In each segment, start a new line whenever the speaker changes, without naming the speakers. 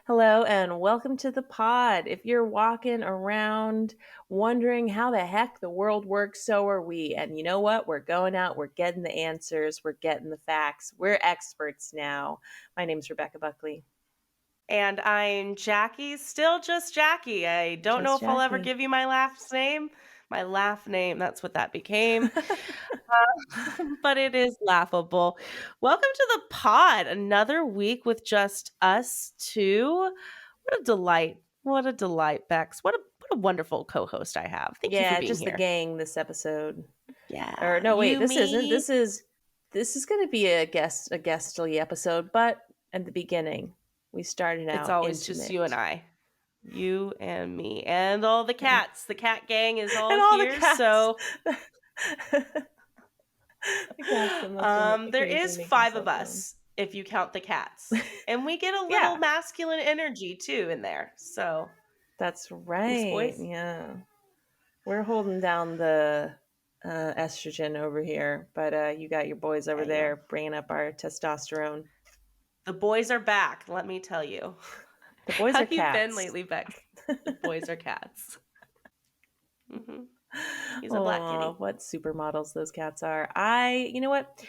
Hello and welcome to the pod. If you're walking around wondering how the heck the world works, so are we. And you know what? We're going out, we're getting the answers, we're getting the facts. We're experts now. My name's Rebecca Buckley.
And I'm Jackie, still just Jackie. I don't know
Just
if I'll ever
Jackie.
give you my last name. My laugh name, that's what that became. But it is laughable. Welcome to the pod. Another week with just us two. What a delight. What a delight, Bex. What a wonderful co-host I have. Thank you for
Yeah,
being
just the
here.
gang this episode. Or
Yeah.
no, wait,
You,
this isn't.
me.
This is going to be a guestly episode, but at the beginning, we started
It's
out
always just you and
intimate.
I. You and me. And all the
And,
cats. The cat gang is all
and all the
here.
cats.
So
The cats that must
There
occasionally
is
make
5 of
themselves known.
us if you count the cats. And we get a little
Yeah,
masculine energy too in there. So,
that's
thanks
right.
boys.
Yeah. We're holding down the estrogen over here, but you got your boys over
Yeah, you know.
there bringing up our testosterone.
The boys are back, let me tell you.
The boys
How
are
have you been
cats.
lately, Beck? The boys are cats. hmm He's a black
Oh,
kitty.
what supermodels those cats are. You know what?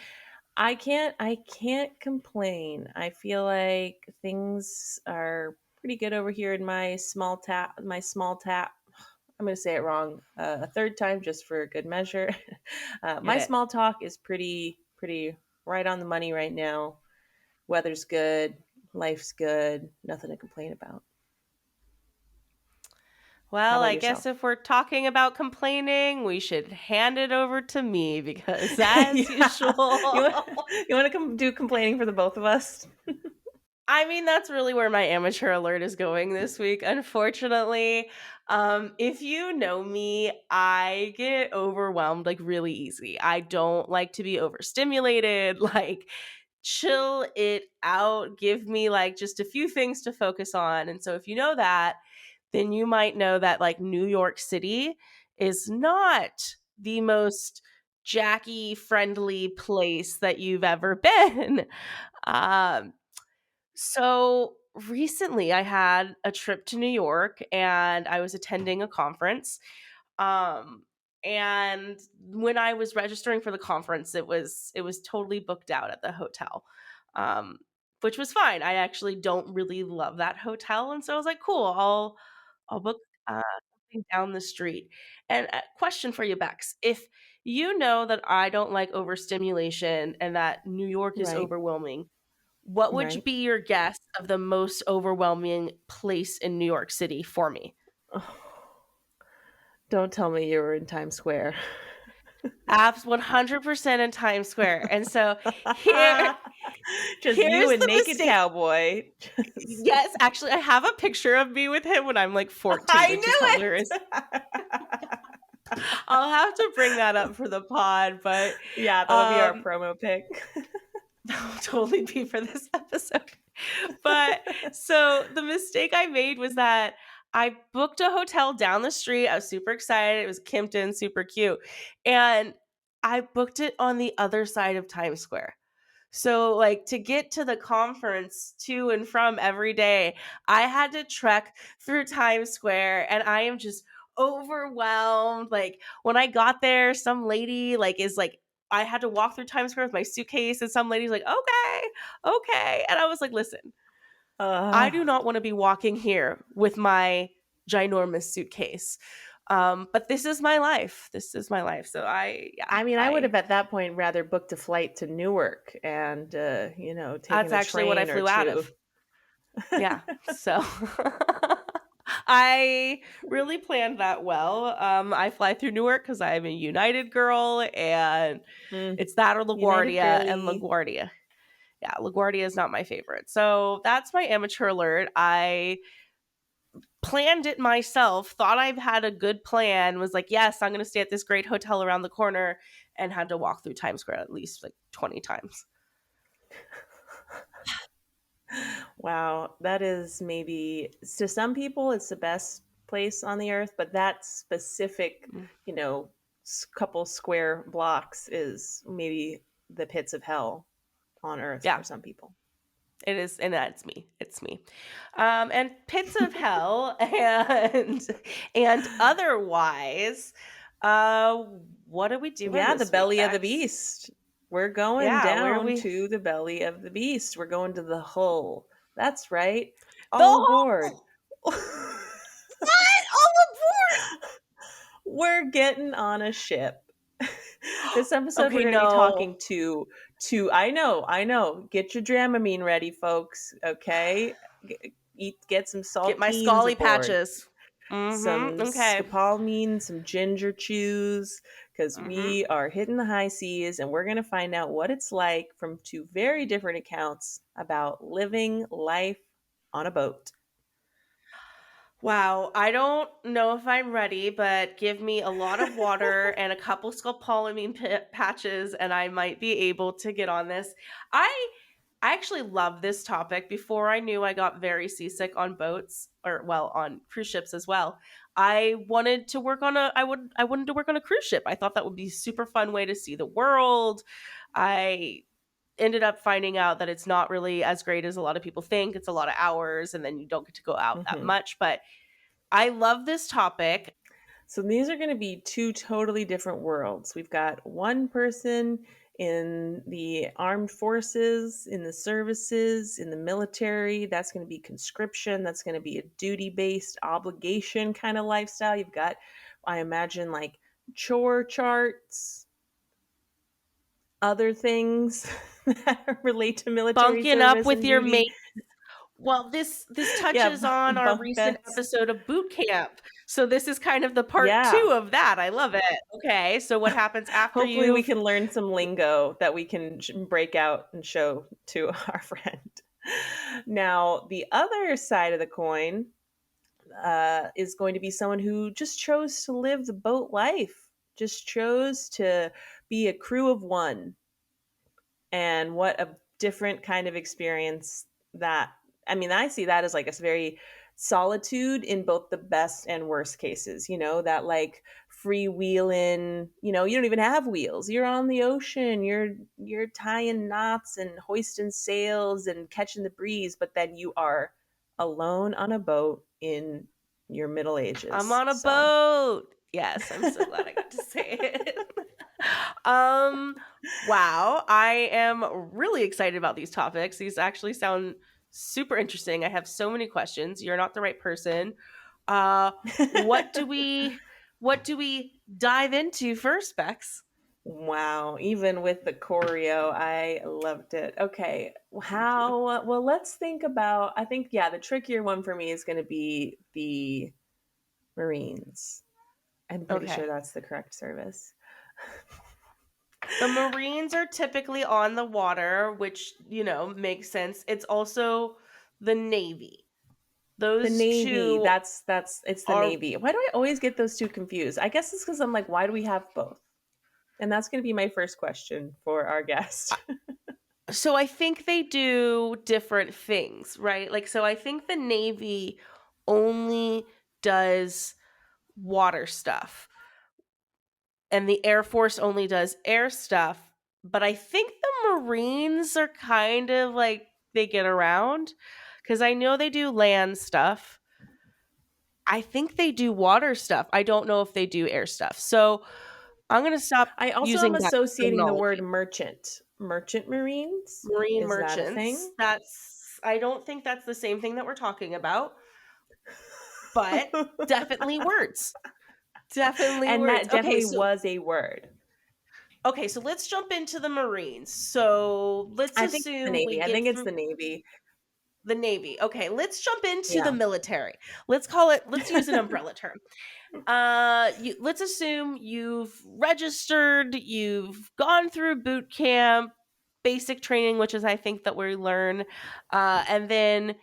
I can't complain. I feel like things are pretty good over here in my small tap. I'm going to say it wrong a third time just for good measure.
Get
My
it?
small talk is pretty right on the money right now. Weather's good, life's good, nothing to complain about. How
Well,
about
I guess
yourself?
if we're talking about complaining, we should hand it over to me because, as
Yeah, you want,
usual,
you want to come do complaining for the both of us?
I mean, that's really where my amateur alert is going this week, unfortunately. If you know me, I get overwhelmed like really easy. I don't like to be overstimulated. Like, chill it out. Give me like just a few things to focus on. And so, if you know that, then you might know that like New York City is not the most Jackie friendly place that you've ever been. Um, so recently I had a trip to New York and I was attending a conference. Um and when I was registering for the conference, it was totally booked out at the hotel. Um which was fine. I actually don't really love that hotel, and so I was like, cool, I'll book something down the street. And a question for you, Bex. If you know that I don't like overstimulation and that New York is
Right,
overwhelming, what would
right.
be your guess of the most overwhelming place in New York City for me?
Oh, don't tell me you were in Times Square.
Abs 100% in Times Square. And so here
Just you
here's
and
the
naked
mistake.
cowboy. Just
Yes, actually I have a picture of me with him when I'm like 14,
I
which is hilarious.
knew it.
I'll have to bring that up for the pod, but
Yeah, that'll be our
um
promo pic.
that will totally be for this episode. But so the mistake I made was that I booked a hotel down the street. I was super excited. It was Kimpton, super cute. And I booked it on the other side of Times Square. So, like, to get to the conference to and from every day, I had to trek through Times Square, and I am just overwhelmed. Like, when I got there, some lady, like, is like, I had to walk through Times Square with my suitcase, and some lady's like, okay, okay. And I was like, listen, I
uh,
do not want to be walking here with my ginormous suitcase. But this is my life. This is my life. So yeah,
I mean, I would have at that point rather booked a flight to Newark and, taken
that's
a
actually what I
train or
flew out
two.
of. Yeah. So I really planned that well. I fly through Newark because I'm a United girl, and
Mm,
it's that or
United
LaGuardia. And
girly.
LaGuardia, yeah, LaGuardia is not my favorite. So that's my amateur alert. I planned it myself, thought I had a good plan, was like, yes, I'm going to stay at this great hotel around the corner, and had to walk through Times Square at least like 20 times.
Wow, that is maybe to some people it's the best place on the earth, but that specific,
Mm.
couple square blocks is maybe the pits of hell on earth
Yeah.
for some people.
It is, and that's me. It's me. And pits of hell and otherwise. Uh, what are we doing
Yeah, the
this week,
belly of the
Bex?
beast. We're going
Yeah, where are
down
we?
to the belly of the beast. We're going to the hull. That's right.
The
All aboard.
hole. What? All
We're getting on a ship.
aboard.
This episode we're
Okay,
going to be
no.
talking to I know. Get your Dramamine ready, folks, okay? Get some
Get my
saltines
Scully
aboard.
patches.
Some
Okay.
scopolamine, some ginger chews, because
Mm-hmm.
we are hitting the high seas and we're going to find out what it's like from two very different accounts about living life on a boat.
Wow, I don't know if I'm ready, but give me a lot of water and a couple scopolamine patches, and I might be able to get on this. I I actually love this topic. Before I knew I got very seasick on boats, or well, on cruise ships as well. I wanted to work on a I wanted to work on a cruise ship. I thought that would be a super fun way to see the world. I ended up finding out that it's not really as great as a lot of people think. It's a lot of hours and then you don't get to go out that
Hmm.
much, but I love this topic.
So these are going to be two totally different worlds. We've got one person in the armed forces, in the services, in the military. That's going to be conscription. That's going to be a duty based obligation kind of lifestyle. You've got, I imagine, like chore charts, other things that relate to military
Bunking up
service
with
and
your
duty.
mate. Well, this
Yeah,
touches on our
bunk
recent
beds.
episode of boot camp. So this is kind of the part
Yeah.
2 of that. I love it. Okay, so what happens after
Hopefully, we
you've
can learn some lingo that we can break out and show to our friend. Now, the other side of the coin is going to be someone who just chose to live the boat life, just chose to be a crew of one, and what a different kind of experience that. I mean, I see that as like a very solitude in both the best and worst cases, that like freewheeling, you don't even have wheels, you're on the ocean, you're tying knots and hoisting sails and catching the breeze, but then you are alone on a boat in your middle
I'm
ages.
on a
So
boat. Yes, I'm so glad I got to say it. um wow, I am really excited about these topics. These actually sound super interesting. I have so many questions. You're not the right person. Uh what do we what do we dive into first, Bex?
Wow, even with the choreo, I loved it. Okay, how, well, let's think about, I think, yeah, the trickier one for me is going to be the Marines. I'm pretty sure
Okay.
that's the correct service.
The Marines are typically on the water, which, makes sense. It's also the Navy.
The
Those
Navy,
two
it's the
are
Navy. Why do I always get those two confused? I guess it's because I'm like, why do we have both? And that's going to be my first question for our guest.
so I think they do different things, right? Like, so I think the Navy only does water stuff and the Air Force only does air stuff. But I think the Marines are kind of like they get around because I know they do land stuff. I think they do water stuff. I don't know if they do air stuff. So I'm going to stop
I also am
using that
associating the word
terminology.
merchant. Merchant Marines?
Marine
Is that a
merchants.
thing?
I don't think that's the same thing that we're talking about, but definitely words. Definitely
And
words.
that definitely was a word.
Okay, so let's jump into the Marines. So let's
I think it's the
assume we
Navy. I think
get
it's
through
the Navy.
the Navy. Okay, let's jump into the
Yeah.
military. Let's use an umbrella term. Let's assume you've registered, you've gone through boot camp, basic training, which is I think that we learn, and then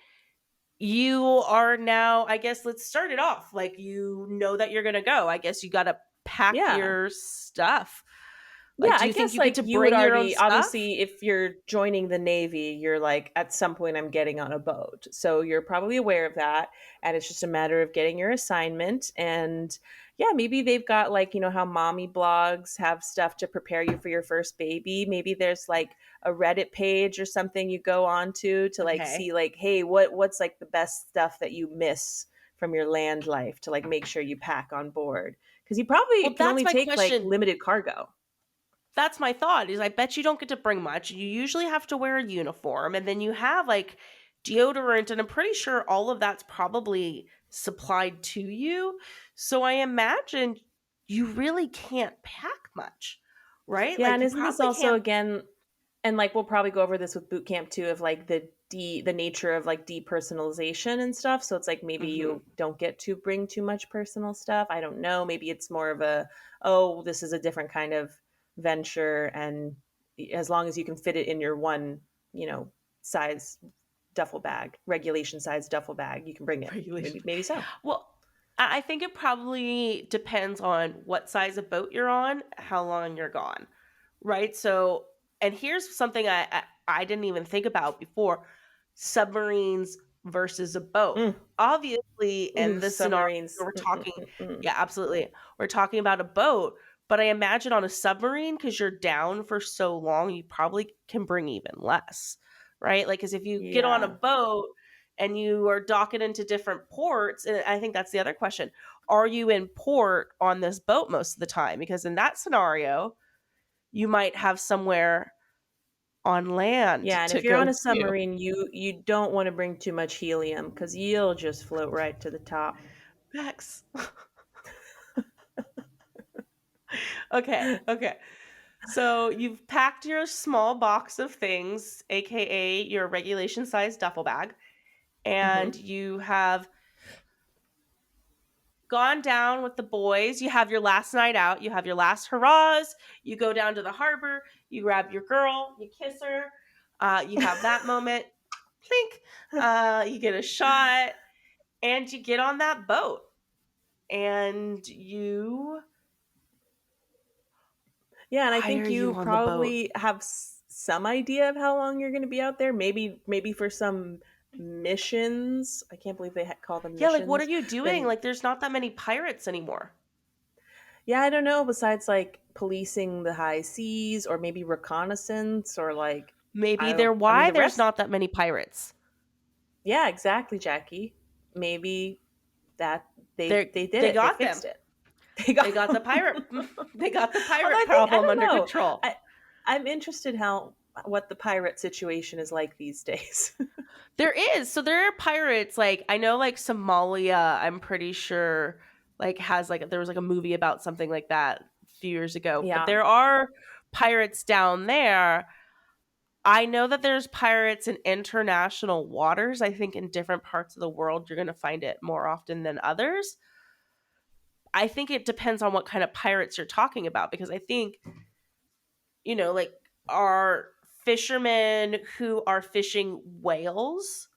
you are now, I guess, let's start it off. Like, you know that you're gonna go. I guess you gotta pack
Yeah.
your stuff.
Yeah,
Like, do
I
you think
guess
you get
like
to
you would
bring your own
already,
stuff?
obviously, if you're joining the Navy, you're like, at some point I'm getting on a boat. So you're probably aware of that. And it's just a matter of getting your assignment. And yeah, maybe they've got like, how mommy blogs have stuff to prepare you for your first baby. Maybe there's like a Reddit page or something you go on to like
Okay.
see like, hey, what's like the best stuff that you miss from your land life to like make sure you pack on board. Because you probably
Well,
can
that's
only
my
take like
question.
limited cargo.
That's my thought is I bet you don't get to bring much. You usually have to wear a uniform and then you have like deodorant and I'm pretty sure all of that's probably supplied to you. So I imagine you really can't pack much, right?
Yeah,
Like
and
you
isn't this
probably
also
can't.
again, and like we'll probably go over this with boot camp too, of like the nature of like depersonalization and stuff. So it's like maybe
Mhm.
you don't get to bring too much personal stuff. I don't know. Maybe it's more of a, oh, this is a different kind of venture, and as long as you can fit it in your one, size duffel bag, regulation size duffel bag, you can bring it.
Regulation.
Maybe so.
Well, I think it probably depends on what size of boat you're on, how long you're gone, right? So, and here's something I didn't even think about before: submarines versus a boat.
Mm.
Obviously, in
Ooh,
this scenario,
submarines.
we're talking,
Mm-mm-mm-mm.
yeah, absolutely, we're talking about a boat. But I imagine on a submarine, because you're down for so long, you probably can bring even less, right? Like, because if you get on a
Yeah.
boat and you are docking into different ports. And I think that's the other question. Are you in port on this boat most of the time? Because in that scenario, you might have somewhere on land
Yeah, and
to
if you're
go
on a
to.
submarine, you don't want to bring too much helium because you'll just float right to the top.
Max. Okay, okay. So you've packed your small box of things, aka your regulation size duffel bag, and
Hmm.
you have gone down with the boys. You have your last night out. You have your last hurrahs. You go down to the harbor. You grab your girl. You kiss her. You have that moment. Plink. You get a shot, and you get on that boat, and you.
Yeah, and I
Why are
think
you
you
on the boat?
probably have some idea of how long you're going to be out there. Maybe for some missions. I can't believe they call them
Yeah, like what are
missions.
you doing?
Then
Like, there's not that many pirates anymore.
yeah, I don't know. Besides like policing the high seas, or maybe reconnaissance, or like I
Maybe
don't.
they're
I mean,
why
the
there's
rest.
not that many pirates.
Yeah, exactly, Jackie. Maybe that
They
they did
they
it. They
got them.
fixed it. They got.
They got the pirate. They got the
Although
pirate
I think I
problem
don't
under
know.
control.
I'm interested how what the pirate situation is like these days.
There is. So there are pirates like I know like Somalia, I'm pretty sure like has like there was like a movie about something like that a few years ago. But
Yeah.
there are pirates down there. I know that there's pirates in international waters. I think in different parts of the world you're going to find it more often than others. I think it depends on what kind of pirates you're talking about because I think, like are fishermen who are fishing whales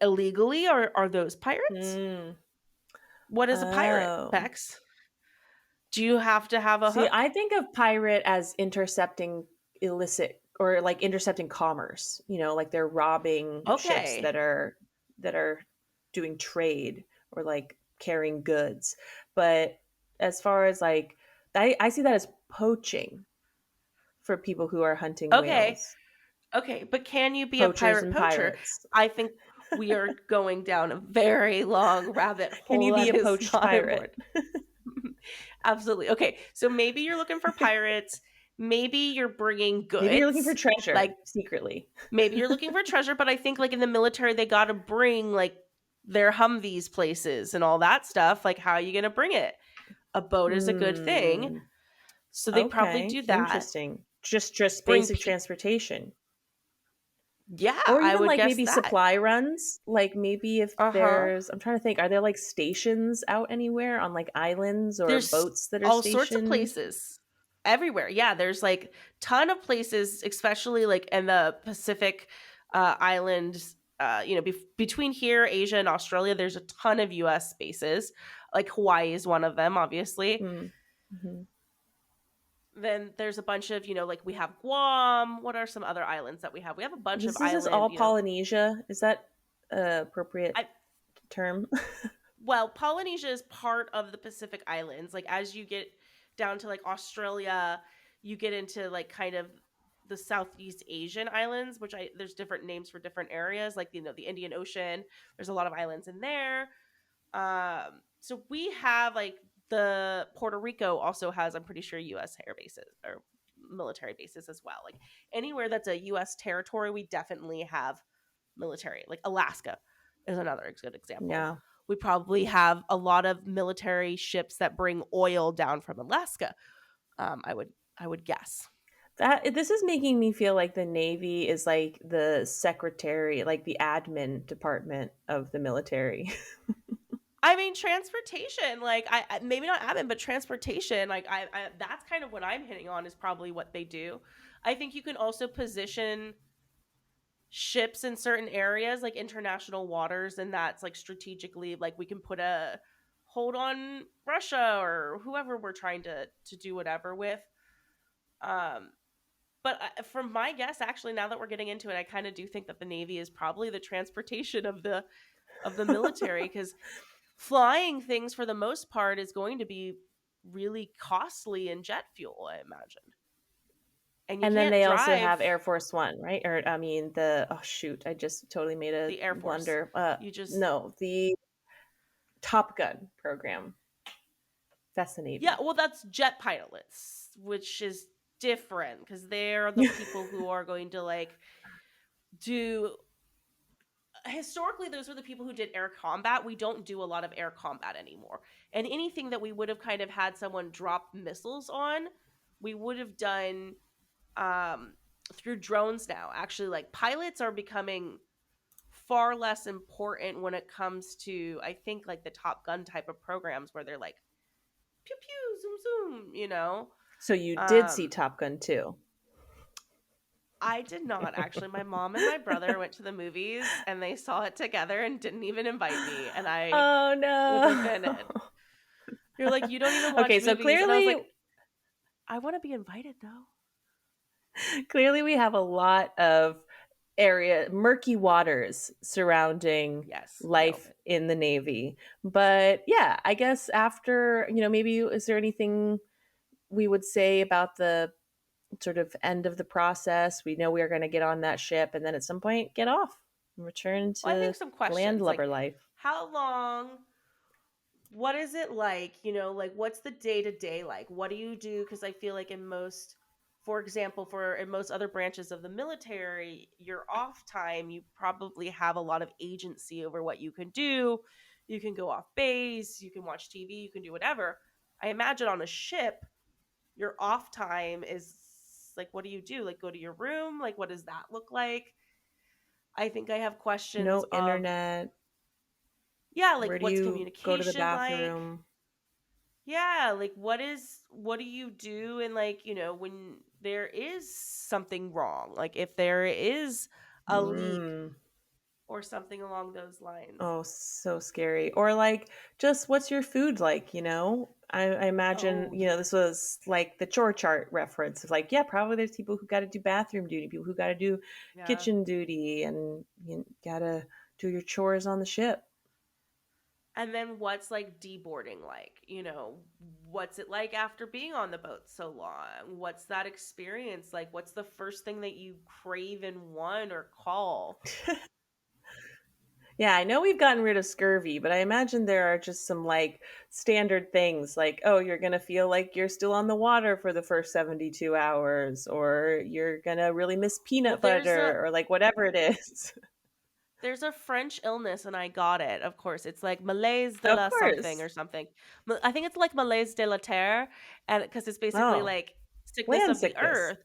illegally are those pirates?
Mm.
What is a pirate,
Oh.
Bex? Do you have to have a
See,
hook?
I think of pirate as intercepting illicit or like intercepting commerce, like they're robbing ships
Okay.
that are doing trade or like carrying goods. But as far as like I see that as poaching for people who are hunting
Okay.
whales.
Okay. But can you be a
Poachers
pirate
and
poacher?
pirates.
I think we are going down a very long rabbit
Can
hole
you be
that
a
is
poached
not
pirate?
important. Absolutely. Okay. So maybe you're looking for pirates. Maybe you're bringing
Maybe you're looking for
goods. Like
treasure secretly.
maybe you're looking for treasure, but I think like in the military, they got to bring like their Humvees places and all that stuff. Like, how are you going to bring it? A boat is a good thing.
Hmm.
So they probably
Okay.
do that.
Interesting. Just
Bring,
basic transportation.
yeah,
Or
I
even
would
like
guess
maybe
that.
supply runs. Like maybe if
Uh huh.
I'm trying to think, are there like stations out anywhere on like islands or
There's
boats that are
all sorts of
stationed?
places everywhere. Yeah, there's like ton of places, especially like in the Pacific islands. Between here, Asia, and Australia, there's a ton of U.S. bases. Like Hawaii is one of them, obviously.
Mm-hmm.
Then there's a bunch of, like we have Guam. What are some other islands that we have? We have a bunch of
This is
island,
all Polynesia. Is that a appropriate
I
term?
well, Polynesia is part of the Pacific Islands. Like as you get down to like Australia, you get into like kind of the Southeast Asian islands, which I there's different names for different areas, like the Indian Ocean. There's a lot of islands in there. So we have like the Puerto Rico also has, I'm pretty sure, U.S. air bases or military bases as well. Like anywhere that's a U.S. territory, we definitely have military. Like Alaska is another good example.
Yeah.
We probably have a lot of military ships that bring oil down from Alaska. I would guess.
That this is making me feel like the Navy is like the secretary, like the admin department of the military.
I mean, transportation, like maybe not admin, but transportation, like I that's kind of what I'm hitting on is probably what they do. I think you can also position ships in certain areas, like international waters, and that's like strategically, like we can put a hold on Russia or whoever we're trying to do whatever with. Um, but from my guess, actually, now that we're getting into it, I kind of do think that the Navy is probably the transportation of the military because flying things for the most part is going to be really costly in jet fuel, I imagine. And you
And then
can't
they also have
drive
Air Force One, right? Or I mean the oh shoot, I just totally made a
the Air Force.
blunder.
You just
No, the Top Gun program. That's the
Yeah,
Navy.
well that's jet pilots, which is different because they're the people who are going to like do historically those were the people who did air combat. We don't do a lot of air combat anymore. And anything that we would have kind of had someone drop missiles on, we would have done um through drones now. Actually, like pilots are becoming far less important when it comes to I think like the Top Gun type of programs where they're like pew pew zoom zoom, you know.
So you did see
Um
Top Gun too.
I did not actually. My mom and my brother went to the movies and they saw it together and didn't even invite me. And I
Oh
was
no.
offended. You're like, you don't even watch
Okay, so
movies. And I was
clearly
like, I want to be invited though.
clearly we have a lot of area murky waters surrounding
Yes, nailed
life
it.
in the Navy. But yeah, I guess after, maybe is there anything we would say about the sort of end of the process? We know we are going to get on that ship and then at some point get off and return
Well, I think
to
some questions like
landlubber life.
how long what is it like, like what's the day to day like, what do you do, because I feel like in most, for example, for in most other branches of the military, your off time you probably have a lot of agency over what you can do. You can go off base, you can watch TV, you can do whatever. I imagine on a ship your off time is like, what do you do, like go to your room, like what does that look like? I think I have questions
No
of,
internet.
yeah, like
Where do
what's
you go to the
communication like.
bathroom?
Yeah, like what do you do, and like, when there is something wrong, like if there is a leak
Mm.
or something along those lines.
Oh, so scary. Or like, just what's your food like? I imagine,
Oh yeah.
this was like the chore chart reference of like, yeah, probably there's people who got to do bathroom duty, people who got to do
Yeah.
kitchen duty, and you got to do your chores on the ship.
And then what's like deboarding like? What's it like after being on the boat so long? What's that experience like? What's the first thing that you crave and want or call?
Yeah, I know we've gotten rid of scurvy, but I imagine there are just some like standard things like, oh, you're going to feel like you're still on the water for the first 72 hours, or you're going to really miss
Well,
peanut butter, or like whatever it is.
there's a French illness, and I got it. Of course, it's like malaise de
Of
la something
course.
or something. I think it's like malaise de la terre, and because it's basically
Oh,
like sickness
land
of the
sickness.
earth.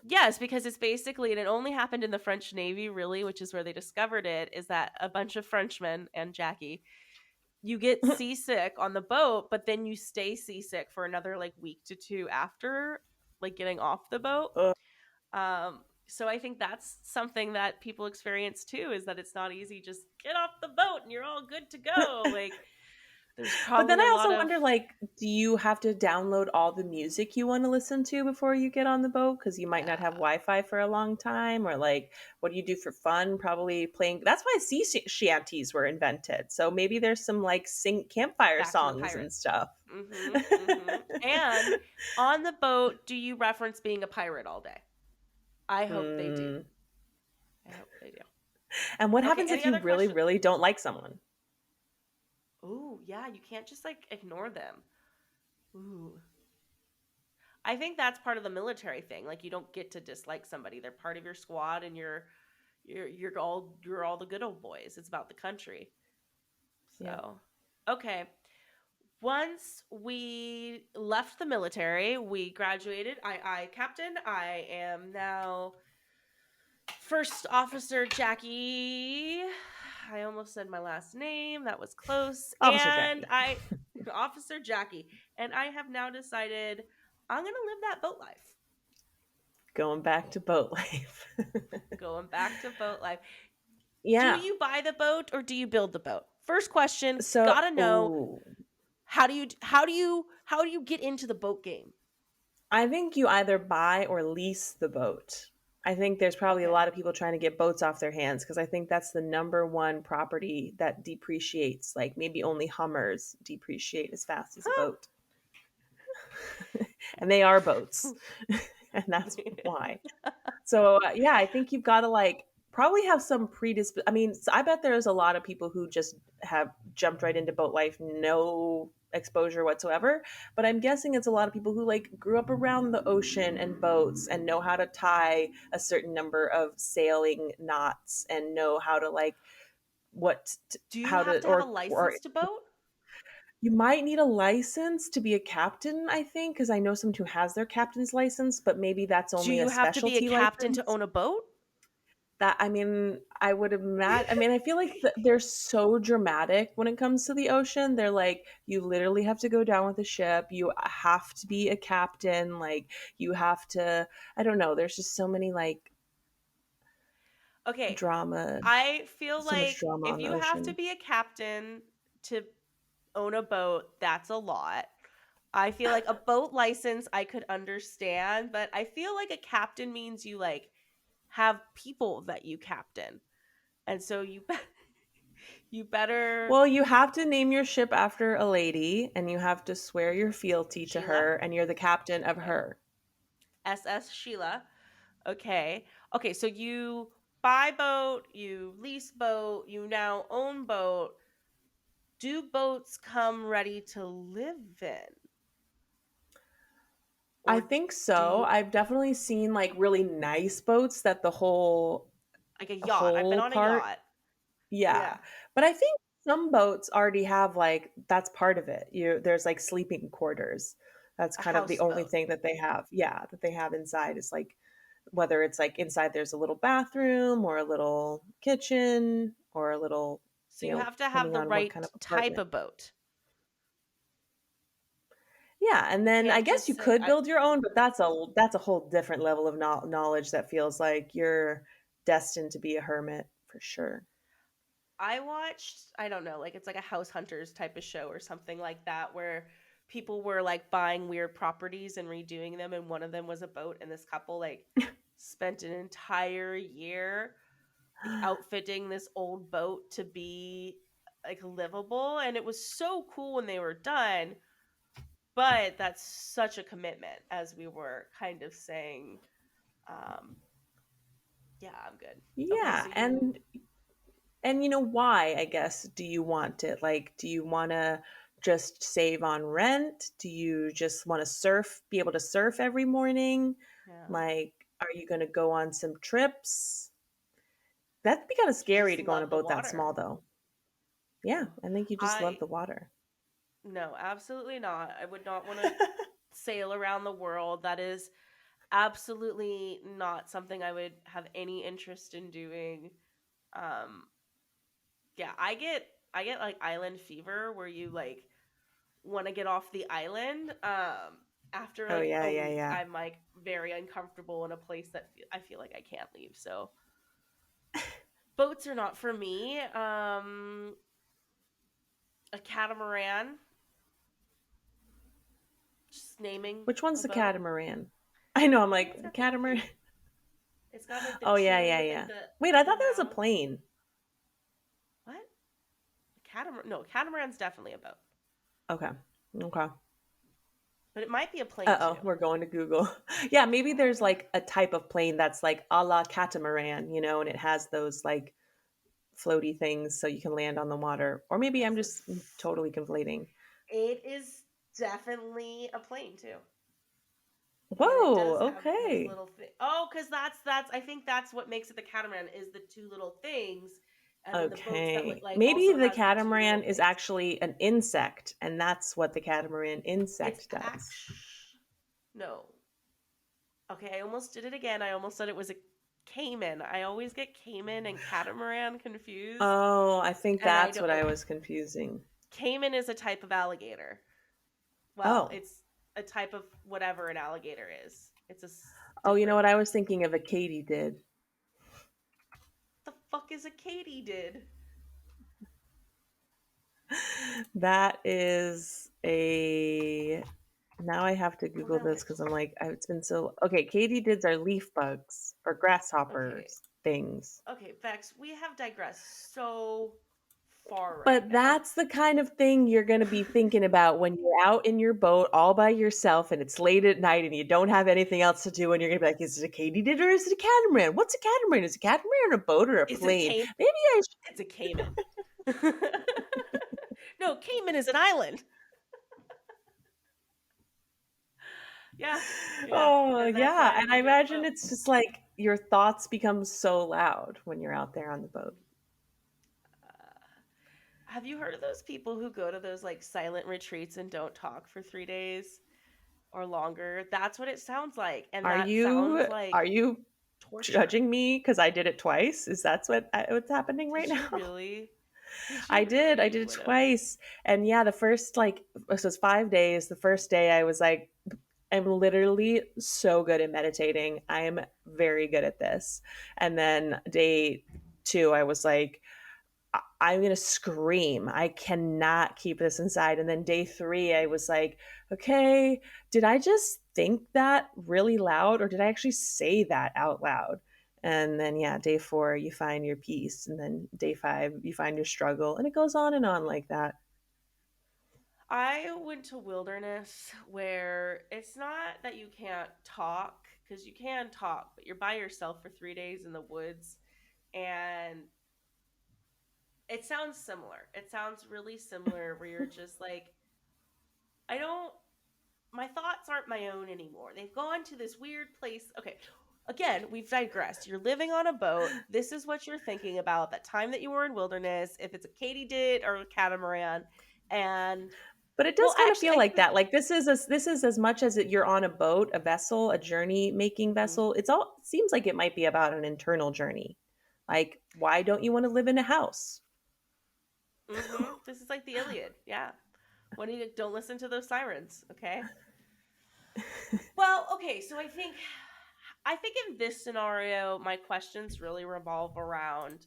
Yes, because it's basically, and it only happened in the French Navy, really, which is where they discovered it. Is that a bunch of Frenchmen and Jackie, you get seasick on the boat, but then you stay seasick for another like week to two after, like getting off the boat.
Ugh.
So I think that's something that people experience too, is that it's not easy. Just get off the boat and you're all good to go. Like, There's
But then
probably a
I
lot
also
of
wonder, like, do you have to download all the music you want to listen to before you get on the boat? Because you might not have
uh,
Wi-Fi for a long time, or like, what do you do for fun? Probably playing. That's why shanties were invented. So maybe there's some like sing campfire
back to the
songs and
pirates.
stuff.
And on the boat, do you reference being a pirate all day? I hope they do.
Hmm.
I hope they do.
And what
Okay,
happens if
any
you
other
really,
questions?
really don't like someone?
Ooh, yeah, you can't just like ignore them. Ooh. I think that's part of the military thing. Like you don't get to dislike somebody. They're part of your squad and you're all the good old boys. It's about the country.
Yeah.
So, okay. Once we left the military, we graduated. I captain. I am now First Officer Jackie. I almost said my last name. That was close.
Officer
And
Jackie.
I Officer Jackie, and I have now decided I'm going to live that boat life.
Going back to boat life.
Going back to boat life. Do
Yeah.
you buy the boat or do you build the boat? First question,
So,
got to know
ooh,
how do you get into the boat game?
I think you either buy or lease the boat. I think there's probably a
Okay.
lot of people trying to get boats off their hands because I think that's the number one property that depreciates. Like maybe only Hummers depreciate as fast as a boat. And they are boats. And that's why. So yeah, I think you've got to like probably have some I mean, I bet there's a lot of people who just have jumped right into boat life, no exposure whatsoever. But I'm guessing it's a lot of people who like grew up around the ocean and boats and know how to tie a certain number of sailing knots and know how to like
Do you
how
have
to
to have a
or
license to boat?
you might need a license to be a captain, I think, because I know someone who has their captain's license, but maybe that's
Do
only a
you have to be a
specialty
captain to
license.
own a boat?
That I mean, I would imagine. I mean, I feel like they're so dramatic when it comes to the ocean. They're like, you literally have to go down with the ship. You have to be a captain. Like, you have to. I don't know. There's just so many like
Okay,
drama,
I feel
so much
like
drama
if
on the
you have to
ocean.
be a captain to own a boat, that's a lot. I feel like a boat license I could understand, but I feel like a captain means you like have people that you captain. And so you better
Well, you have to name your ship after a lady, and you have to swear your fealty to
Sheila.
her, and you're the captain of
Okay.
her.
SS Sheila. Okay. Okay, so you buy boat, you lease boat, you now own boat. Do boats come ready to live in?
I
Or
think
do
so.
you
I've definitely seen like really nice boats that the
like a yacht? I've been
whole
on a
part.
yacht.
Yeah.
Yeah.
But I think some boats already have like that's part of it. There's like sleeping quarters. That's
A
kind of the only
houseboat.
thing that they have. Yeah, that they have inside is like whether it's like inside there's a little bathroom or a little kitchen or a little,
So you have to have
depending
the
on what kind
right
of
type
apartment.
of boat.
Yeah, and
You
then I
can't
guess
just
you
say
could build your own, but that's a whole different level of knowledge that feels like you're destined to be a hermit for sure.
I watched, I don't know, like it's like a house hunters type of show or something like that where people were like buying weird properties and redoing them and one of them was a boat and this couple like spent an entire year like outfitting this old boat to be like livable and it was so cool when they were done, but that's such a commitment as we were kind of saying. um yeah, I'm good. Okay,
Yeah,
so you
and why, I guess, do you want it? Like, do you want to just save on rent? Do you just want to be able to surf every morning?
yeah,
Like, are you going to go on some trips? That'd be kind of
you
scary
just
to go on a
love the
boat that
water.
small, though. Yeah, I think you just love
I
the water.
No, absolutely not. I would not want to sail around the world. That is absolutely not something I would have any interest in doing. Um yeah, I get like island fever where you like want to get off the island. After
Oh,
like
yeah,
a
yeah,
week,
yeah.
I'm like very uncomfortable in a place that I feel like I can't leave. So, boats are not for me. A catamaran, just naming
Which one's
a
the
boat.
catamaran? I know. I'm
The one that's
like
got the
catamaran.
T. It's got like the
Oh yeah,
T
yeah,
with like
yeah.
the
Wait, I
the
thought that was a
mouth.
plane.
What? Catamaran? No, catamaran's definitely a boat,
Okay. Okay.
but it might be a plane
Uh-oh,
too.
we're going to Google. Yeah, maybe there's
Catamaran.
like a type of plane that's like a la catamaran, and it has those like floaty things so you can land on the water. Or maybe I'm
This
just
is.
totally conflating.
It is definitely a plane too, and it
Whoa,
does have those
okay.
little things. Oh, because that's. I think that's what makes it the catamaran is the two little things, and then the boats that
Okay.
like
Maybe
also
the
has the two
catamaran
little
is
things.
actually an insect, and that's what the catamaran
It's
insect does.
act. No. Okay, I almost did it again. I almost said it was a caiman. I always get caiman and catamaran confused,
Oh, I think
and I
that's
don't.
what I was confusing.
Caiman is a type of alligator. Well,
Oh.
it's a type of whatever an alligator is. It's a
Oh, you know
different.
what? I was thinking of a katydid.
The fuck is a katydid?
That is a. Now I have to
Well,
Google
now
this
which?
because I'm like, it's been so. Okay, katydids are leaf bugs or
Okay,
grasshoppers things.
okay, Vex. We have digressed so far right
But
now.
that's the kind of thing you're going to be thinking about when you're out in your boat all by yourself and it's late at night and you don't have anything else to do. And you're going to be like, is it a katydid or is it a catamaran? What's a catamaran? Is a catamaran a boat or a
Is it
plane?
Cayman?
Maybe I
It's a caiman. No, Cayman is an island. Yeah, yeah,
Oh,
and that's
yeah.
why I
And I
named it a
imagine
boat.
it's just like your thoughts become so loud when you're out there on the boat.
Have you heard of those people who go to those like silent retreats and don't talk for 3 days or longer? That's what it sounds like, and
Are
that sounds
you are
like
you
torture.
judging me because I did it twice? Is that's what's happening right
Did you
now?
really? Did
I
you
did.
really?
I
You
did it
would have.
twice. And yeah, the first like this was 5 days. The first day I was like, I'm literally so good at meditating. I am very good at this. And then day two, I was like, I'm going to scream. I cannot keep this inside. And then day three, I was like, okay, did I just think that really loud or did I actually say that out loud? And then, yeah, day four, you find your peace. And then day five, you find your struggle. And it goes on and on like that.
I went to wilderness where it's not that you can't talk because you can talk, but you're by yourself for 3 days in the woods, and it sounds similar. It sounds really similar where you're just like, I don't my thoughts aren't my own anymore. They've gone to this weird place. Okay. Again, we've digressed. You're living on a boat. This is what you're thinking about that time that you were in wilderness, if it's a katydid or a catamaran. And
But it does
well,
kind of
actually,
feel
I
like
think
that. Like this is as much as you're on a boat, a vessel, a journey making
mm-hmm,
vessel. It seems like it might be about an internal journey. Like, why don't you want to live in a house?
mm-hmm, this is like the Iliad. Yeah. When you don't listen to those sirens, okay? Well, okay, so I think in this scenario, my questions really revolve around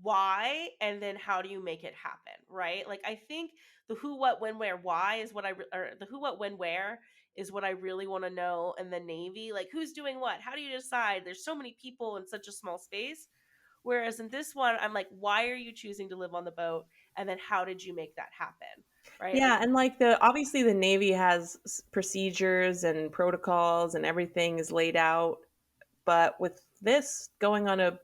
why and then how do you make it happen, right? Like I think the who what when where why is what or the who what when where is what I really want to know. And the Navy, like who's doing what, how do you decide? There's so many people in such a small space, whereas in this one I'm like, why are you choosing to live on the boat, and then how did you make that happen, right? Like
Yeah, and like the obviously the Navy has procedures and protocols and everything is laid out. But with this going on a,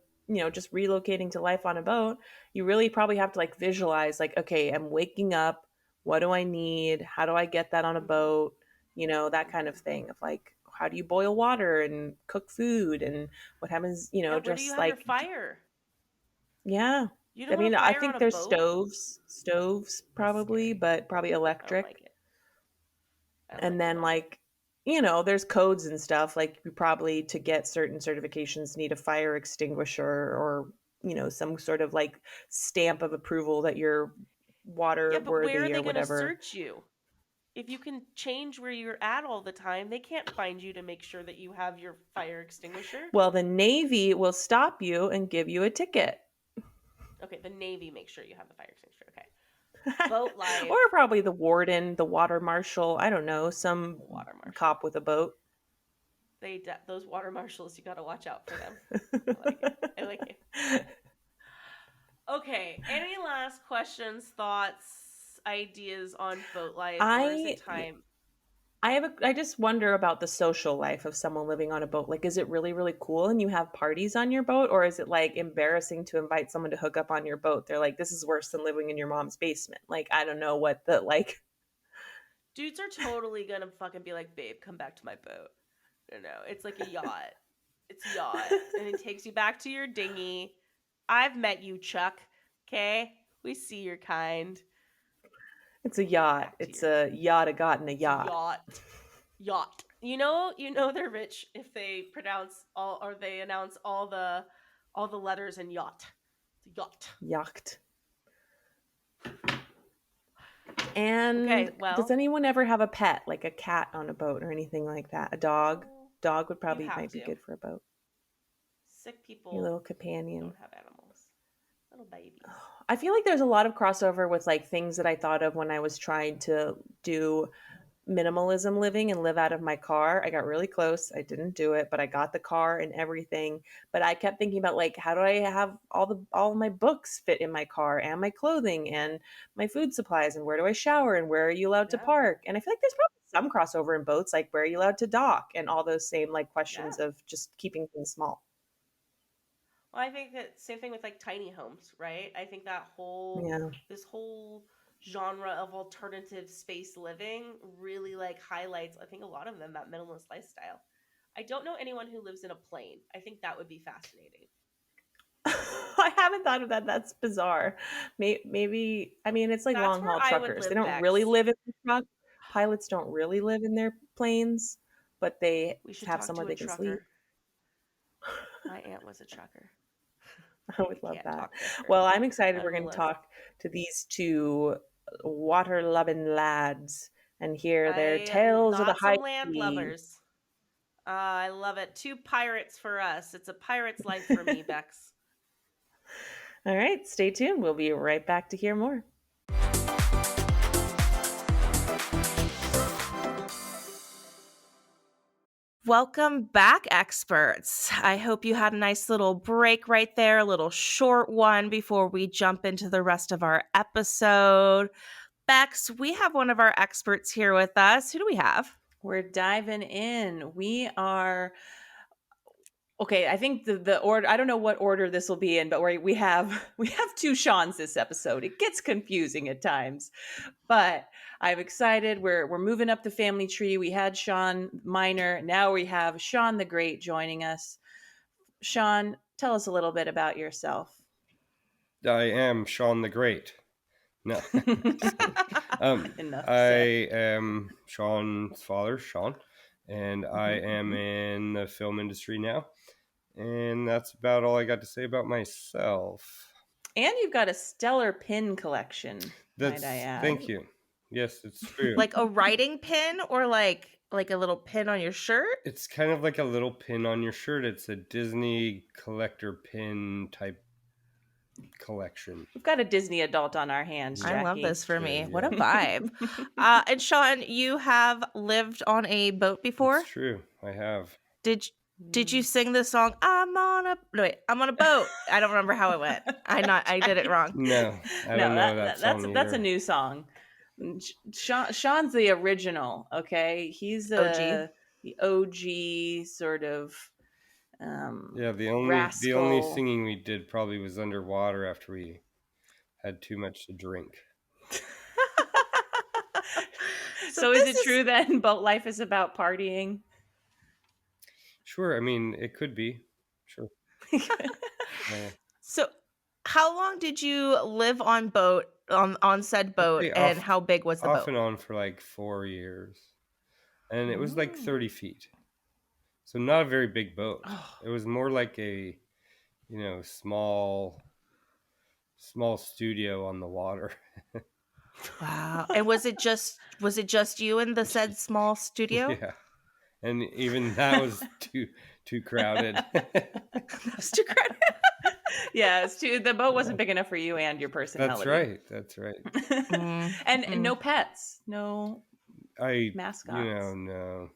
just relocating to life on a boat, you really probably have to like visualize, like, okay, I'm waking up. What do I need? How do I get that on a
mm-hmm,
boat? That kind of
mm-hmm.
thing of like, how do you boil water and cook food and what happens,
Yeah, where do you
just
have your
like,
fire?
yeah.
You
I
don't have
mean,
a
I
fire on
think
a
there's
boat.
stoves
That's
probably,
scary.
but probably
I don't like
electric.
it. I don't
And
like it at
then
all.
like, there's codes and stuff like you probably to get certain certifications need a fire extinguisher or some sort of like stamp of approval that you're
Yeah,
water
but where are
worthy
they
or
going to
whatever.
search you? If you can change where you're at all the time, they can't find you to make sure that you have your fire extinguisher.
Well, the Navy will stop you and give you a ticket.
Okay, the Navy makes sure you have the fire extinguisher. Okay. Boat
Or
life.
probably the warden, the water marshal. I don't know, some
Water marshal.
cop with a boat.
Those water marshals, you got to watch out for them. I like it. I like it. Okay. Any last questions, thoughts, ideas on boat life, or is it
I
time?
I just wonder about the social life of someone living on a boat. Like, is it really, really cool and you have parties on your boat? Or is it like embarrassing to invite someone to hook up on your boat? They're like, this is worse than living in your mom's basement. Like, I don't know what the like.
Dudes are totally gonna fucking be like, babe, come back to my boat. No, it's like a yacht. It's a yacht, and it takes you back to your dinghy. I've met you, Chuck. Okay, we see your kind.
It's a
We'll get
yacht.
back to
It's
your.
a yacht got in a
It's a
yacht.
yacht. Yacht. You know they're rich if they pronounce all or they announce all the letters in yacht. It's a yacht.
Yacht.
Okay,
And does
well,
anyone ever have a pet, like a cat on a boat or anything like that? A dog?
oh,
Dog would
you
probably
have
might be
to.
good for a boat.
Sick
Your little
people
companion.
don't have animals. Little babies.
I feel like there's a lot of crossover with like things that I thought of when I was trying to do minimalism living and live out of my car. I got really close. I didn't do it, but I got the car and everything. But I kept thinking about like how do I have all of my books fit in my car and my clothing and my food supplies and where do I shower and where are you allowed to
Yeah,
park? And I feel like there's probably some crossover in boats, like where are you allowed to dock and all those same like
yeah.
questions of just keeping things small.
Well, I think that same thing with like tiny homes, right? I think that whole
Yeah.
this whole genre of alternative space living really like highlights I think a lot of them that minimalist lifestyle. I don't know anyone who lives in a plane. I think that would be fascinating.
I haven't thought of that. That's bizarre. Maybe, I mean, it's like
That's
long
where
haul
I would
truckers. They
live,
don't really
Bex.
live in the truck. Pilots don't really live in their planes, but they
We should
have
talk
somewhere
to a
they can sleep.
trucker. My aunt was a trucker.
I
We
would love
can't
that.
talk to her.
Well, I'm excited. We're going to
Unless
talk to these two water loving lads and hear their
I
tales of the
not
high
some land
seas.
lovers. I love it. Two pirates for us. It's a pirate's life for me, Bex.
All right, stay tuned. We'll be right back to hear more.
Welcome back, experts. I hope you had a nice little break right there, a little short one before we jump into the rest of our episode. Bex, we have one of our experts here with us. Who do we have?
We're diving in. We are okay. I think the order. I don't know what order this will be in, but we have we have two Seans this episode. It gets confusing at times, but I'm excited. We're moving up the family tree. We had Sean Minor. Now we have Sean the Great joining us. Sean, tell us a little bit about yourself.
I am Sean the Great. No, just kidding.
Enough
I
said.
am Sean's father, Sean, and I
Mhm,
am
mhm.
in the film industry now. And that's about all I got to say about myself.
And you've got a stellar pin collection, might I add.
Thank you. Yes, it's true.
Like a writing pin or like a little pin on your shirt?
It's kind of like a little pin on your shirt. It's a Disney collector pin type collection.
We've got a Disney adult on our hands,
I love
Jackie.
this for me.
True,
What a
yeah.
vibe. And Sean, you have lived on a boat
It's
before?
true. I have.
Did did you sing the song I'm on a boat. I don't remember how it went. I did it
Jackie.
wrong.
No, I
No,
don't know that song
that's a
either.
new song. Sean's the original. Okay, he's
OG.
the OG sort of
Yeah, the only
rascal.
singing we did probably was underwater after we had too much to drink.
So
So is
this
it
is
true then boat life is about partying?
Sure, I mean it could be. Sure. Uh,
so how long did you live on said
I'd
boat
say
and how big was the
off
boat?
and on for like 4 years, and it was like
Mm.
30 feet, so not a very big boat.
Oh.
It was more like a small studio on the water.
Wow. And was it just you in the said small studio?
Yeah, and even that was too crowded.
That's too crowded.
Yeah, it's too. The boat wasn't big enough for you and your
That's
personality.
right. That's right.
And
Mm-mm.
no pets, no
I,
mascots.
no.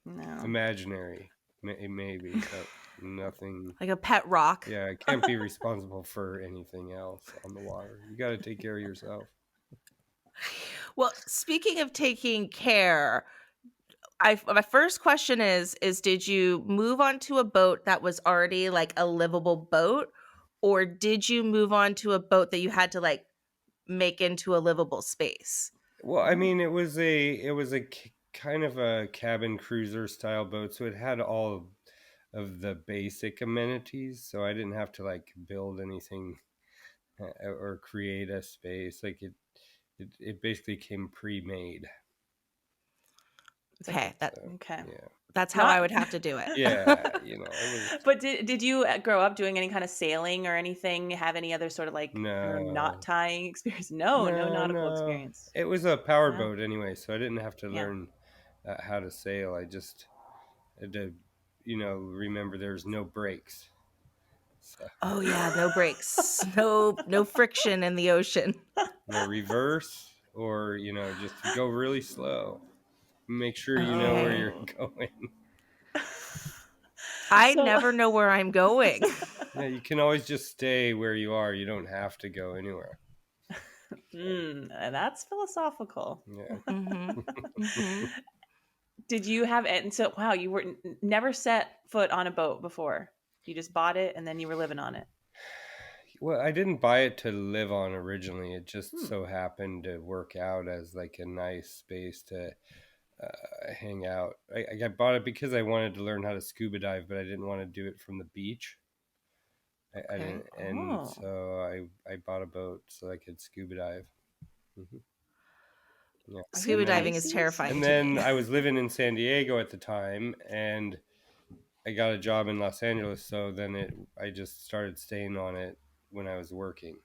No.
Imaginary, maybe, but nothing.
Like a pet rock.
Yeah, I can't be responsible for anything else on the water. You got to take care of yourself.
Well, speaking of taking care, my first question is did you move onto a boat that was already like a livable boat, or did you move on to a boat that you had to like make into a livable space?
Well, I
Oh.
mean, it was a kind of a cabin cruiser style boat, so it had all of the basic amenities. So I didn't have to like build anything or create a space. Like it basically came pre-made.
It's like
Okay,
okay.
Yeah,
that's how I
Not
would have to do it.
yeah. It was
But did you grow up doing any kind of sailing or anything? Have any other sort of like, I don't know, knot
no,
tying experience? No, no
no,
nautical
no.
experience.
It was a power
No.
boat anyway, so I didn't have to
Yeah.
learn how to sail. I just had to, remember there's no brakes. So
Oh yeah, no brakes. No friction in the ocean.
reverse or just go really slow. Make sure you know where
Okay.
you're
Oh.
going.
I
So
never know where I'm going.
Yeah, you can always just stay where you are. You don't have to go anywhere. So,
that's philosophical.
yeah.
Mhm. Mhm.
Did you have and so wow, you were never set foot on a boat before. You just bought it and then you were living on it.
Well, I didn't buy it to live on originally. It just
Hmm.
so happened to work out as like a nice space to hang out. I bought it because I wanted to learn how to scuba dive, but I didn't want to do it from the beach. I
Okay.
didn't, and
Oh.
so I bought a boat so I could scuba dive. Hmm. Yeah,
Are you in
Scuba
the
and then
high
diving is
seas?
terrifying
and
to
then
me.
I was living in San Diego at the time, and I got a job in Los Angeles. So then I just started staying on it when I was working,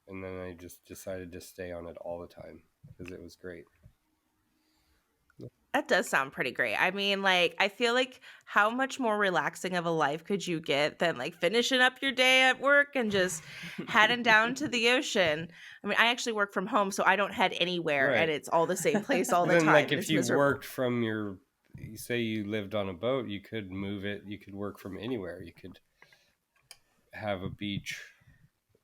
and then I just decided to stay on it all the time because it was great.
That does sound pretty great. I mean, like, I feel like how much more relaxing of a life could you get than like finishing up your day at work and just heading down to the ocean? I mean, I actually work from home, so I don't head anywhere and
Right.
it's all the same place all
But
the
then,
time
like,
and
if
it's
you
miserable.
worked you say you lived on a boat, you could move it. You could work from anywhere. You could have a beach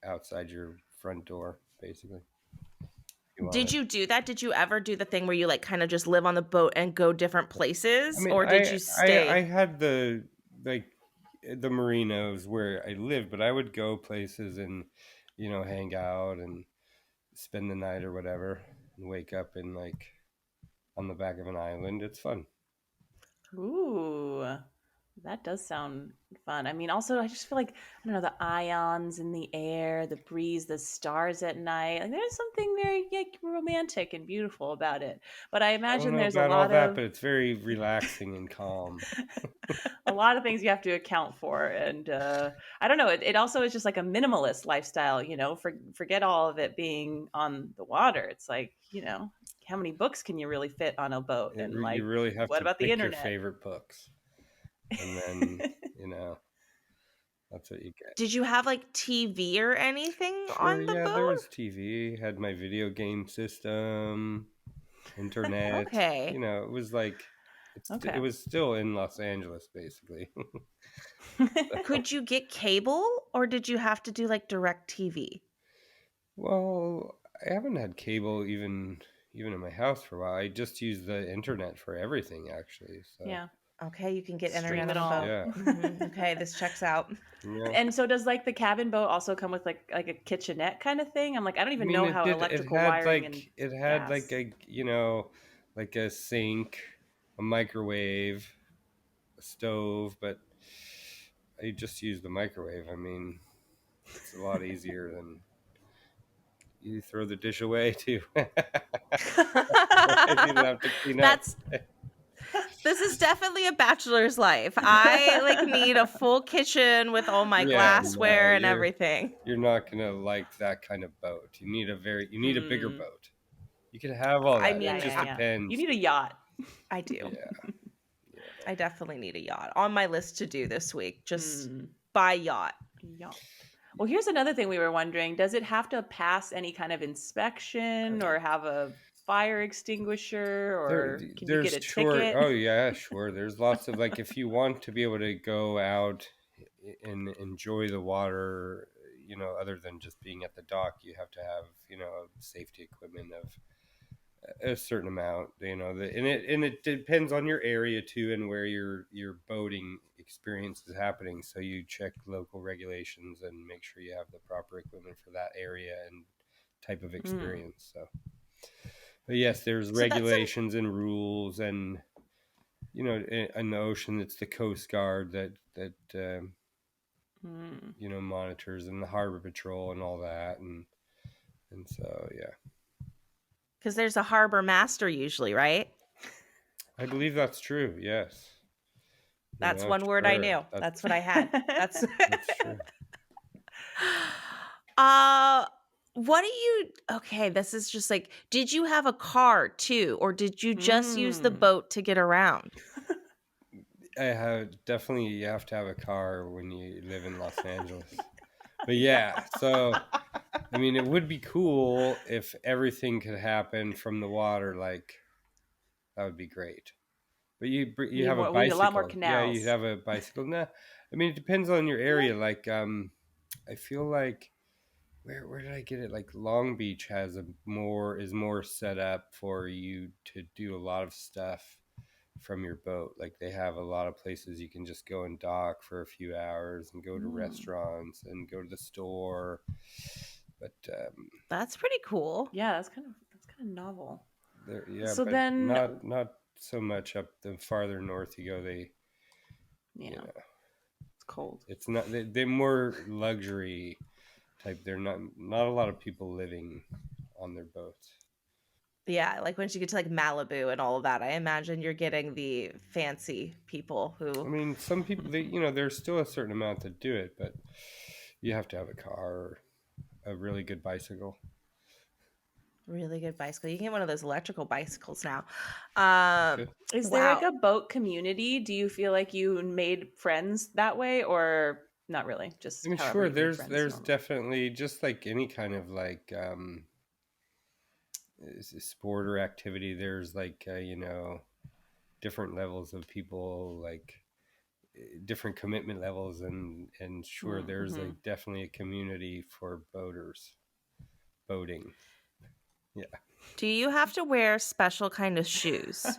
outside your front door, basically, if you
Did
wanted.
you do that? Did you ever do the thing where you like kind of just live on the boat and go different
I
places
mean,
or did
I
you
I I
stay?
had like the marinos where I lived, but I would go places and hang out and spend the night or whatever, and wake up in like on the back of an island. It's fun.
Ooh, that does sound fun. I mean, also, I just feel like, I don't know, the ions in the air, the breeze, the stars at night. Like, there's something very like, romantic and beautiful about it. But I
I don't
imagine
know
there's a
about all
lot
that,
of
but it's very relaxing and calm.
a lot of things you have to account for. And I don't know, it also is just like a minimalist lifestyle, forget all of it being on the water. It's like, how many books can you really fit on a boat? And
You
like,
really have
what
to
about the
pick your
internet?
favorite books, and then you know that's what you get.
Did you have like TV or anything
Sure,
on the
yeah, there
boat?
was TV. Had my video game system, internet.
Okay.
It was like it
Okay.
was still in Los Angeles, basically. So,
Could you get cable or did you have to do like direct TV?
well, I haven't had cable even in my house for a while. I just use the internet for everything, actually. So
Yeah.
Okay, you can get internet
Stream
on
it
a
all.
boat.
yeah,
Okay, this checks out.
yeah.
And so does like the cabin boat also come with like a kitchenette kind of thing? I'm like, I don't
I
even
mean,
know
it
how
did. It
electrical
had
wiring and
like
gas.
a like a sink, a microwave, a stove, but I just use the microwave. I mean, it's a lot easier than you throw the dish away too. Otherwise, you'd have to clean up.
That's this is definitely a bachelor's life. I like need a full kitchen with all my
Yeah, no,
glassware and everything.
you're not gonna like that kind of boat. You need a bigger
Hmm.
boat. You can have all
I
that.
Yeah,
It
mean,
just
yeah, yeah. You
depends.
need a yacht.
I do.
Yeah, yeah.
I definitely need a yacht on my list to do this week. Just
Hmm.
buy yacht.
Yacht. Well, here's another thing we were wondering. Does it have to pass any kind of inspection or have a fire extinguisher,
There,
or can you get
there's
a
sure.
ticket?
Oh yeah, sure. There's lots of like if you want to be able to go out and enjoy the water, other than just being at the dock, you have to have safety equipment of a certain amount. And it depends on your area too, and where your boating experience is happening. So you check local regulations and make sure you have the proper equipment for that area and type of
Hmm.
experience. So, but yes, there's
So that's an
regulations and rules, and in the ocean, it's the Coast Guard that
Hmm.
monitors, and the Harbor Patrol and all that, and so yeah,
because there's a harbor master usually, right?
I believe that's true. Yes,
That's one word I
sure,
knew. That's what I had. That's
that's true.
uh what do you okay, this is just like, did you have a car too, or did you just use the
Hmm.
boat to get around?
I have definitely you have to have a car when you live in Los Angeles. But yeah, so I mean, it would be cool if everything could happen from the water. Like that would be great. But you have a
We need a lot more
bicycle. Yeah, you
canals.
have a bicycle. Nah, I mean it depends on your area. Like I feel like where did I get it? Like Long Beach has is more set up for you to do a lot of stuff from your boat. Like they have a lot of places you can just go and dock for a few hours and go to
Hmm.
restaurants and go to the store. But
That's pretty cool.
Yeah, that's kind of novel.
there, yeah,
So
but
then,
not so much up the farther north you go. They, you
yeah,
know,
it's cold.
it's not they're more luxury type. They're not a lot of people living on their boats.
Yeah, like once you get to like Malibu and all of that, I imagine you're getting the fancy people
I
who
mean, some people there's still a certain amount that do it, but you have to have a car or a really good bicycle.
really good bicycle. You can get one of those electrical bicycles now.
Good.
Is there like
Wow.
a boat community? Do you feel like you made friends that way, or not really?
I
Just
mean,
however
sure.
you've made friends
There's
normally.
definitely just like any kind of like sport or activity. There's like different levels of people, like different commitment levels, and sure, there's
Mm-hmm.
a definitely a community for boating. Yeah,
Do you have to wear special kind of shoes?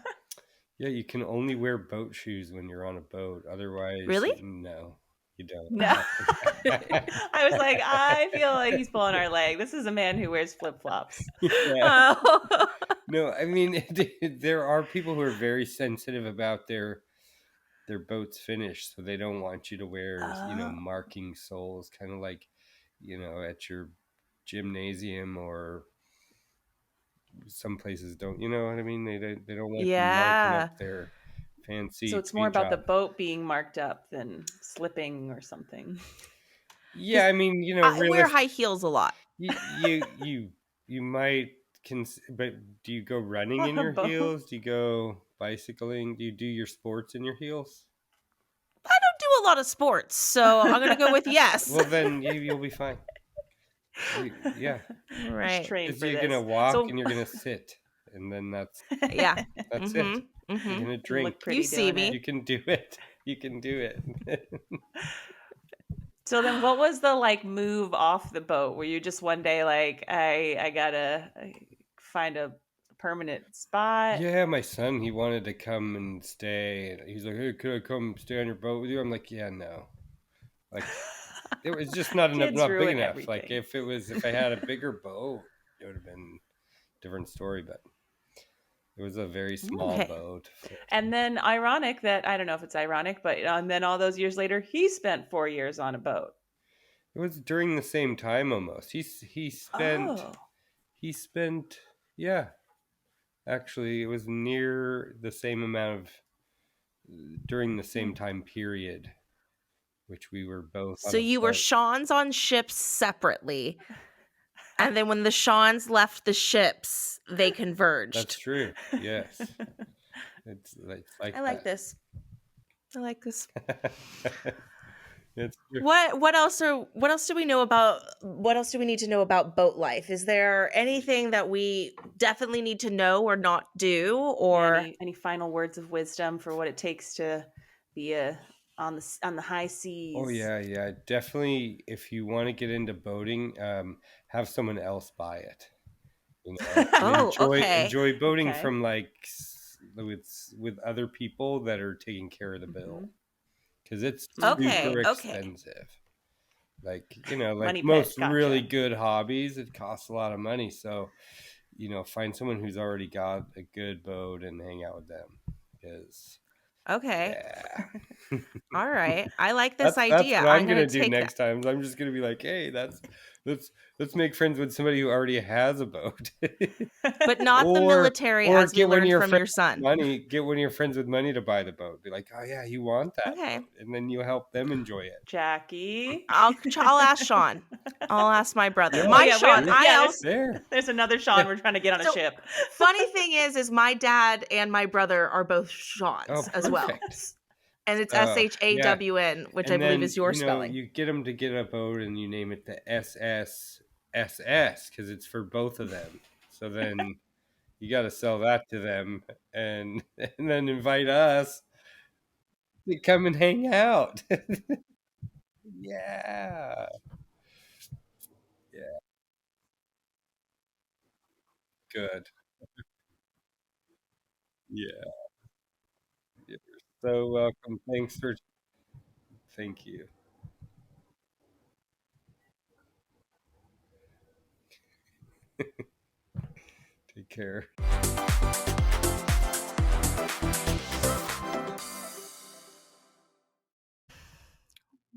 yeah. You can only wear boat shoes when you're on a boat. Otherwise,
Really?
no, you don't.
No. I was like, I feel like he's pulling our leg. This is a man who wears flip flops.
Yeah.
Oh.
No, I mean there are people who are very sensitive about their boat's finish, so they don't want you to wear
Oh.
marking soles, kind of like at your gymnasium, or some places don't. You know what I mean? They don't want you marking up
Yeah.
their
So
fancy
it's more
paint
about the
job.
boat being marked up than slipping or something.
Yeah,
Because
I mean,
I wear high
realistic.
heels a lot.
You might but do you go running
On
in
a
your
boat.
heels? Do you go bicycling? Do you do your sports in your heels?
I don't do a lot of sports, so I'm gonna go with yes.
Well, then you'll be fine. Yeah,
You should
Right.
train
because
for
you're gonna
this.
walk
So
and you're gonna sit, and then
Yeah.
that's it.
Mm-hmm.
You're
Mm-hmm.
gonna
and
drink.
look
You
pretty
see
doing it.
You
me.
can do it. You can do it.
So then what was the like move off the boat? Were you just one day like I gotta find a permanent spot?
Yeah, my son, he wanted to come and stay. And he's like, "Hey, could I come stay on your boat with you?" I'm like, "Yeah, no." Like, it was just not enough,
Kids
not big
ruin
enough. Like,
everything.
if I had a bigger boat, it would have been a different story. But it was a very small
Okay.
boat.
And then ironic that I don't know if it's ironic, but and then all those years later, he spent 4 years on a boat.
It was during the same time almost.
Oh.
He spent yeah. Actually, it was near the same amount of during the
Hmm.
same time period, which we were both on
So
a
you were
boat.
Sean's on ships separately, and then when the Sean's left the ships, they
That's
converged.
true. Yes, it's like
I like this. I like this.
that. It's
What else do we need to know about boat life? Is there anything that we definitely need to know or not do,
Yeah,
or
any final words of wisdom for what it takes to be on the high
Oh
seas?
yeah, yeah, definitely. If you want to get into boating, have someone else buy it. You know, and
Oh, okay.
enjoy boating
Okay.
from like with other people that are taking care of the
Hmm.
bill, because it's
Okay,
super
okay.
expensive. Like, you know, like
Money pit.
most really
Gotcha.
good hobbies, it costs a lot of money. So, you know, find someone who's already got a good boat and hang out with them. Because
Okay.
yeah.
All right. I like this
That's
idea.
what
I'm
I'm
going
gonna
to
do
take that.
next time. Is I'm just gonna be like, hey, let's let's make friends with somebody who already has a boat.
But not the
or
military,
or
as we
get one of
learned
your
from
friends
your
with
son.
money, get one of your friends with money to buy the boat. Be like, oh yeah, you want that
Okay.
boat, and then you help them enjoy it.
Jackie.
I'll ask Sean. I'll ask my brother.
Oh
Yeah,
My
yeah,
Sean.
see?
I also
There.
there's another Sean
Yeah.
we're trying to get on a
so
ship.
funny thing is my dad and my brother are both
Oh,
Sean's as well.
perfect.
And it's
Yeah,
SHAWN, which I
and
believe
then
is your
you know
spelling.
you get them to get a boat, and you name it the SSSS because it's for both of them. So then you got to sell that to them, and and then invite us to come and hang out. Yeah, yeah, good. Yeah, you're so welcome. Thank you. Take care.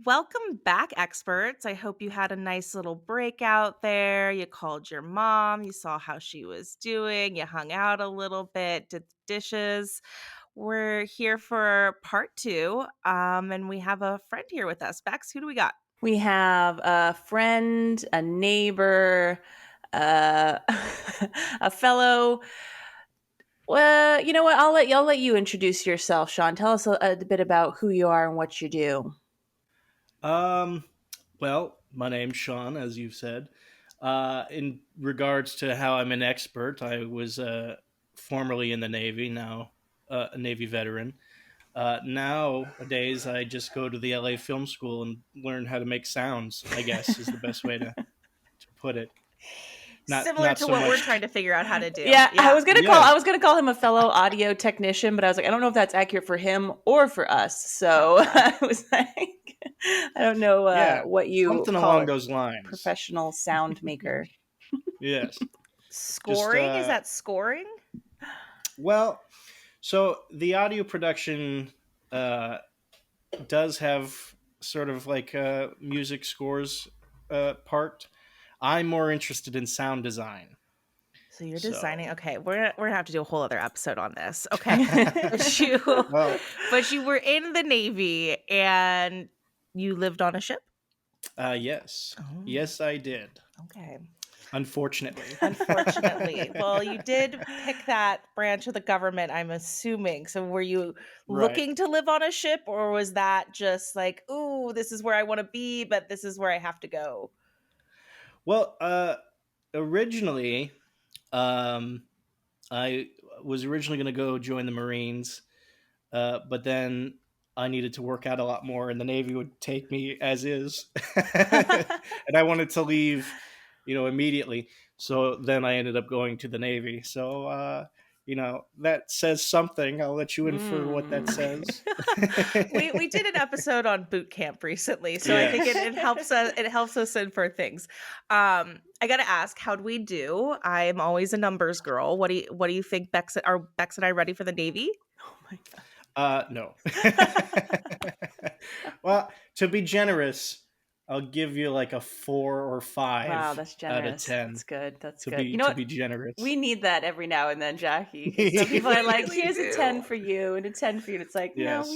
Welcome back, experts. I hope you had a nice little break out there. You called your mom, you saw how she was doing, you hung out a little bit, did the dishes. We're here for part two, and we have a friend here with us. Bex, who do we got?
We have a friend, a neighbor, uh, a fellow. Well, you know what? I'll let you introduce yourself, Sean. Tell us a bit about who you are and what you do.
Um, well, my name's Sean, as you've said. In regards to how I'm an expert, I was formerly in the Navy, now a Navy veteran. Nowadays, I just go to the LA Film School and learn how to make sounds, I guess, is the best way to put it.
Similar
Not
to
so
what we're
much.
trying to figure out how to do.
Yeah,
Yeah.
Yeah,
I was gonna call him a fellow audio technician, but I was like, I don't know if that's accurate for him or for us. So
Gotcha.
I was like, I don't know
yeah,
what you
something
call
along
it.
those lines.
Professional sound maker.
Yes. Just,
Scoring? Is that scoring?
well, so the audio production uh, does have sort of like a music scores part. I'm more interested in sound design.
So you're
So,
designing. Okay, we're gonna have to do a whole other episode on this. Okay, but you
well,
but you were in the Navy and you lived on a ship.
yes,
Oh,
yes, I did.
okay.
Unfortunately,
Unfortunately, well, you did pick that branch of the government. I'm assuming. So were you
right.
looking to live on a ship, or was that just like, ooh, this is where I want to be, but this is where I have to go?
Well, originally, um, I was originally going to go join the Marines, but then I needed to work out a lot more, and the Navy would take me as is, and I wanted to leave, immediately. So then I ended up going to the Navy. So that says something. I'll let you in for what that
Mm.
says.
We did an episode on boot camp recently, so I think
Yes.
it helps us in for things. I gotta ask, how'd we do? I'm always a numbers girl. What do you think, Bex and I ready for the Navy?
Oh my
No.
god.
Well, to be generous, I'll give you like a 4 or 5
Wow, that's
out of
generous.
10
That's good. That's
to
good.
be
You know
to
what?
be generous.
We need that every now and then, Jackie, because some
We
people are like,
really
"Here's a 10
do.
for you and a 10 for you." And it's like, no,
Yes.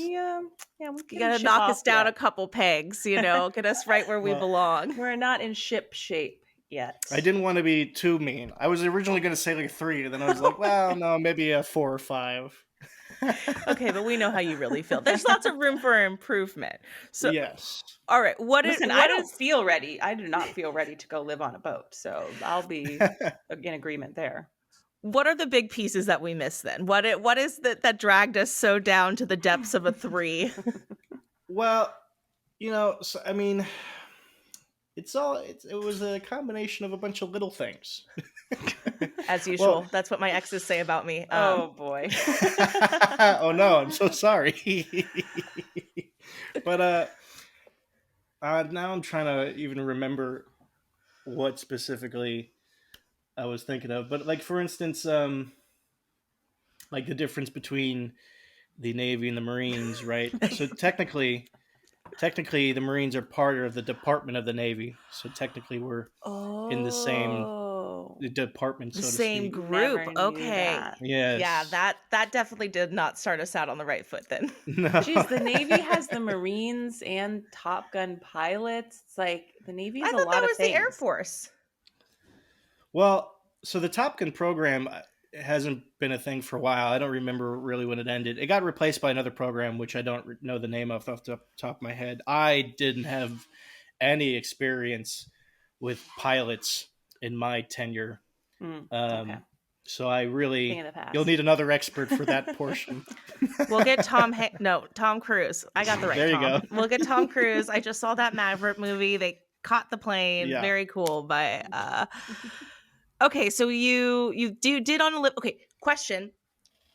yeah, we
You
couldn't
gotta
ship
knock us
off
down a
yet.
couple pegs, get us right where we
Well,
belong.
We're not in ship shape yet.
I didn't want to be too mean. I was originally going to say like 3, and then I was like, well, no, maybe a 4 or 5.
Okay, but we know how you really feel. There's lots of room for improvement. So,
Yes.
all right,
Listen, I don't feel ready. I do not feel ready to go live on a boat. So I'll be in agreement there.
what are the big pieces that we missed then? What is that dragged us so down to the depths of a 3?
Well, so, I mean, it was a combination of a bunch of little things.
As usual,
Well,
that's what my exes say about me.
Oh boy.
oh no, I'm so sorry. But now I'm trying to even remember what specifically I was thinking of. But like for instance, like the difference between the Navy and the Marines, right? So technically the Marines are part of the Department of the Navy. So technically we're in the same
Oh.
department,
The
so to
same
speak.
group.
Never knew
Okay.
that.
Yeah,
Yes.
that definitely did not start us out on the right foot then.
No.
Geez, the Navy has the Marines and Top Gun pilots. It's like the Navy
I
is a
thought that
lot of
was the Air
things.
Force.
Well, so the Top Gun program hasn't been a thing for a while. I don't remember really when it ended. It got replaced by another program, which I don't know the name of off the top of my head. I didn't have any experience with pilots in my tenure.
Okay.
So I
Thing
really,
of the
you'll
past.
need another expert for that portion.
We'll get Tom Cruise. I got the right
There you
Tom.
go.
We'll get Tom Cruise. I just saw that Maverick movie. They caught the plane.
Yeah.
Very cool. But okay, so you did on a lip. Okay, question.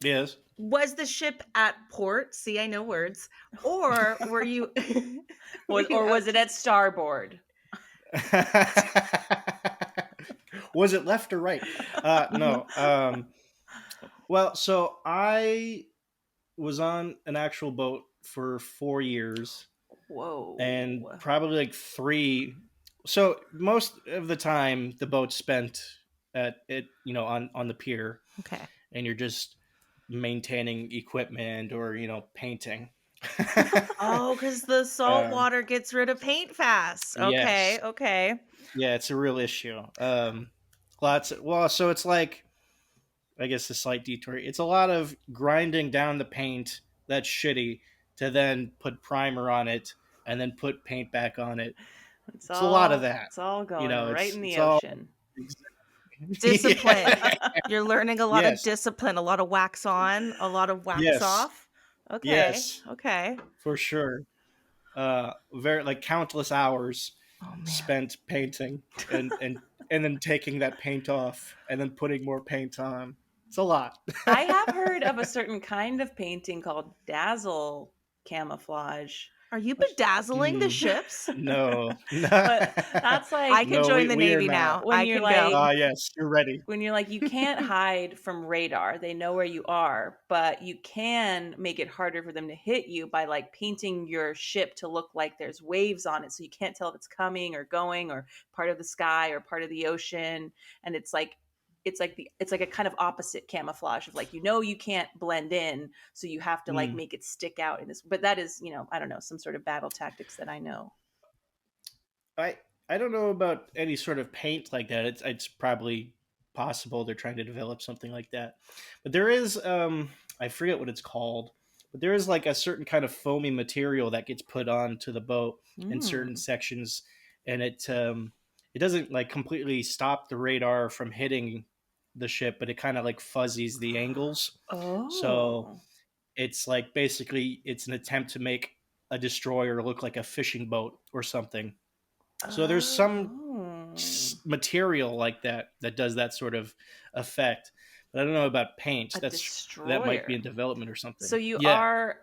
Yes.
Was the ship at port? See, I know words. Or were you
Or was it at starboard?
Was it left or right? No. Well, so I was on an actual boat for 4 years,
Whoa.
and probably like 3. So most of the time, the boat's spent at it, on the pier,
Okay.
and you're just maintaining equipment or painting.
Oh, because the salt
Um,
water gets rid of paint fast.
yes,
Okay.
yeah, it's a real issue. So it's like, I guess, a slight detour. It's a lot of grinding down the paint that's shitty to then put primer on it and then put paint back on it. It's a lot of that.
It's all going right in
It's
the
all
ocean.
Discipline.
Yeah.
You're learning a lot of
Yes.
discipline, a lot of wax on, a lot of wax
Yes.
off. Okay.
Yes,
Okay.
for sure. Very like countless hours
Oh man.
spent painting and then taking that paint off and then putting more paint on. It's a lot.
I have heard of a certain kind of painting called dazzle camouflage.
Are you bedazzling the ships?
No.
But that's like
I can
No,
join the
we are
Navy
not.
now.
When
I
you're
can
like-
go.
Yes, you're ready.
when you're like, you can't hide from radar. They know where you are, but you can make it harder for them to hit you by like painting your ship to look like there's waves on it. So you can't tell if it's coming or going or part of the sky or part of the ocean. And it's like a kind of opposite camouflage of like, you can't blend in. So you have to like make it stick out in this, but that is, I don't know, some sort of battle tactics that I know.
I don't know about any sort of paint like that. It's probably possible they're trying to develop something like that. But there is I forget what it's called, but there is like a certain kind of foamy material that gets put onto the boat in certain sections, and it doesn't like completely stop the radar from hitting the ship, but it kind of like fuzzies the angles.
Oh.
So it's like basically it's an attempt to make a destroyer look like a fishing boat or something. So there's some material like that does that sort of effect, but I don't know about paint. That might be in development or something.
So you are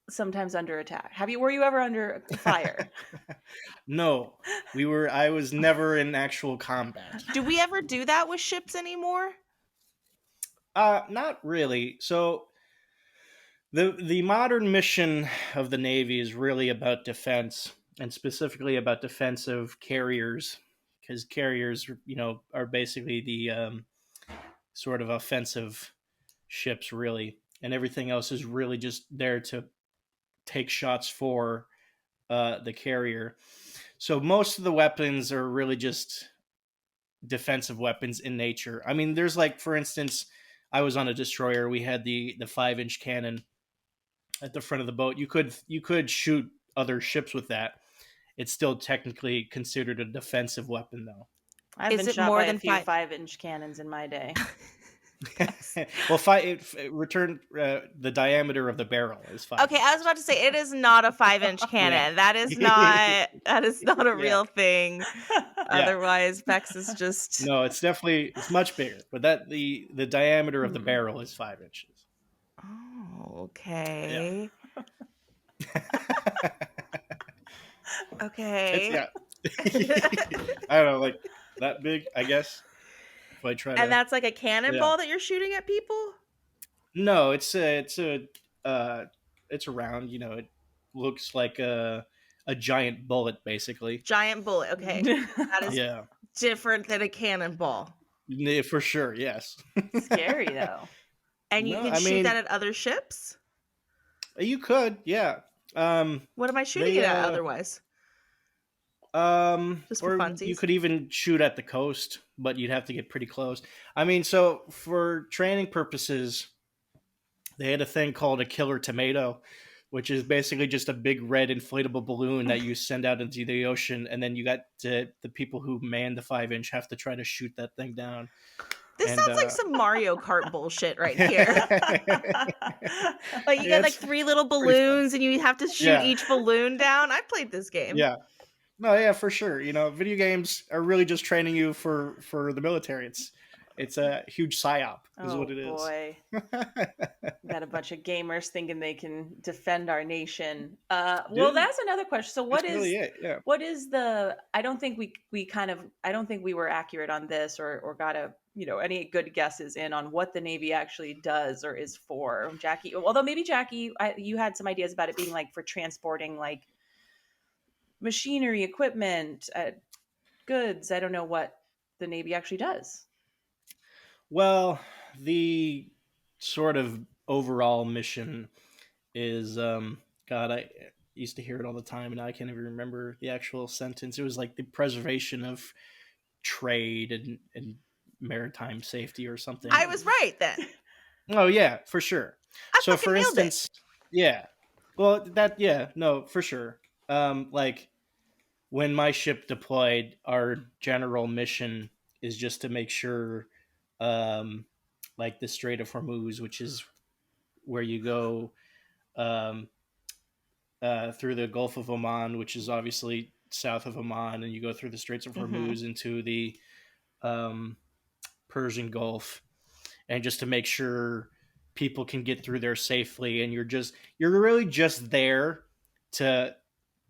sometimes under attack. Were you ever under fire?
No, I was never in actual combat.
Do we ever do that with ships anymore?
Not really. So the modern mission of the Navy is really about defense, and specifically about defensive carriers, because carriers, are basically the sort of offensive ships, really, and everything else is really just there to take shots for the carrier. So most of the weapons are really just defensive weapons in nature. I mean, there's like, for instance, I was on a destroyer. We had the 5-inch cannon at the front of the boat. You could shoot other ships with that. It's still technically considered a defensive weapon, though.
I've
Is
been
it
shot
more
by a
than
few
five?
5-inch cannons in my day.
Well, return the diameter of the barrel is 5
Okay, I was
inches.
about to say it is not a 5-inch
Yeah.
cannon. That is not a
Yeah.
real thing.
Yeah.
Otherwise, Bex is just
No, it's much bigger, but that the diameter of the
Hmm.
barrel is 5 inches.
Oh,
Yeah.
okay.
It's
Okay.
yeah. I don't know, like that big, I guess. If I try
And
to,
that's like a
yeah.
cannonball that you're shooting at people?
No, uh, it's a round. You know, it looks like a giant bullet, basically.
Giant bullet. Okay. That is
Yeah,
different than a cannonball.
yeah, for sure. Yes.
Scary though.
And you
No,
can
I
shoot that
mean
at other ships?
you could, yeah.
What am I shooting
They
it at otherwise? Just for
or you
funsies?
could even shoot at the coast, but you'd have to get pretty close. I mean, so for training purposes, they had a thing called a killer tomato, which is basically just a big red inflatable balloon that you send out into the ocean, and then you got the people who man the 5-inch have to try to shoot that thing down.
This
And
sounds like some Mario Kart bullshit right here.
yeah,
Like you get like
it's
3 little
pretty fun.
balloons and you have to shoot
Yeah,
each balloon down. I played this game.
yeah. No, yeah, for sure. You know, video games are really just training you for the military. It's a huge psyop, is
Oh
what it is.
boy. Got a bunch of gamers thinking they can defend our nation. Well,
Dude,
that's another question. So
that's really it. Yeah.
what is the I don't think I don't think we were accurate on this or got any good guesses in on what the Navy actually does or is for. Jackie, although maybe Jackie, you had some ideas about it being like for transporting like machinery, equipment, goods. I don't know what the Navy actually does.
Well, the sort of overall mission is God, I used to hear it all the time and I can't even remember the actual sentence. It was like the preservation of trade and maritime safety or something.
I was right then.
Oh yeah, for sure.
I
So
fucking
for
nailed it.
instance, yeah. Well, that yeah, no, for sure. Like when my ship deployed, our general mission is just to make sure um like the Strait of Hormuz, which is where you go um through the Gulf of Oman, which is obviously south of Oman, and you go through the Straits of
Mhm.
Hormuz into the um Persian Gulf, and just to make sure people can get through there safely, and you're really just there to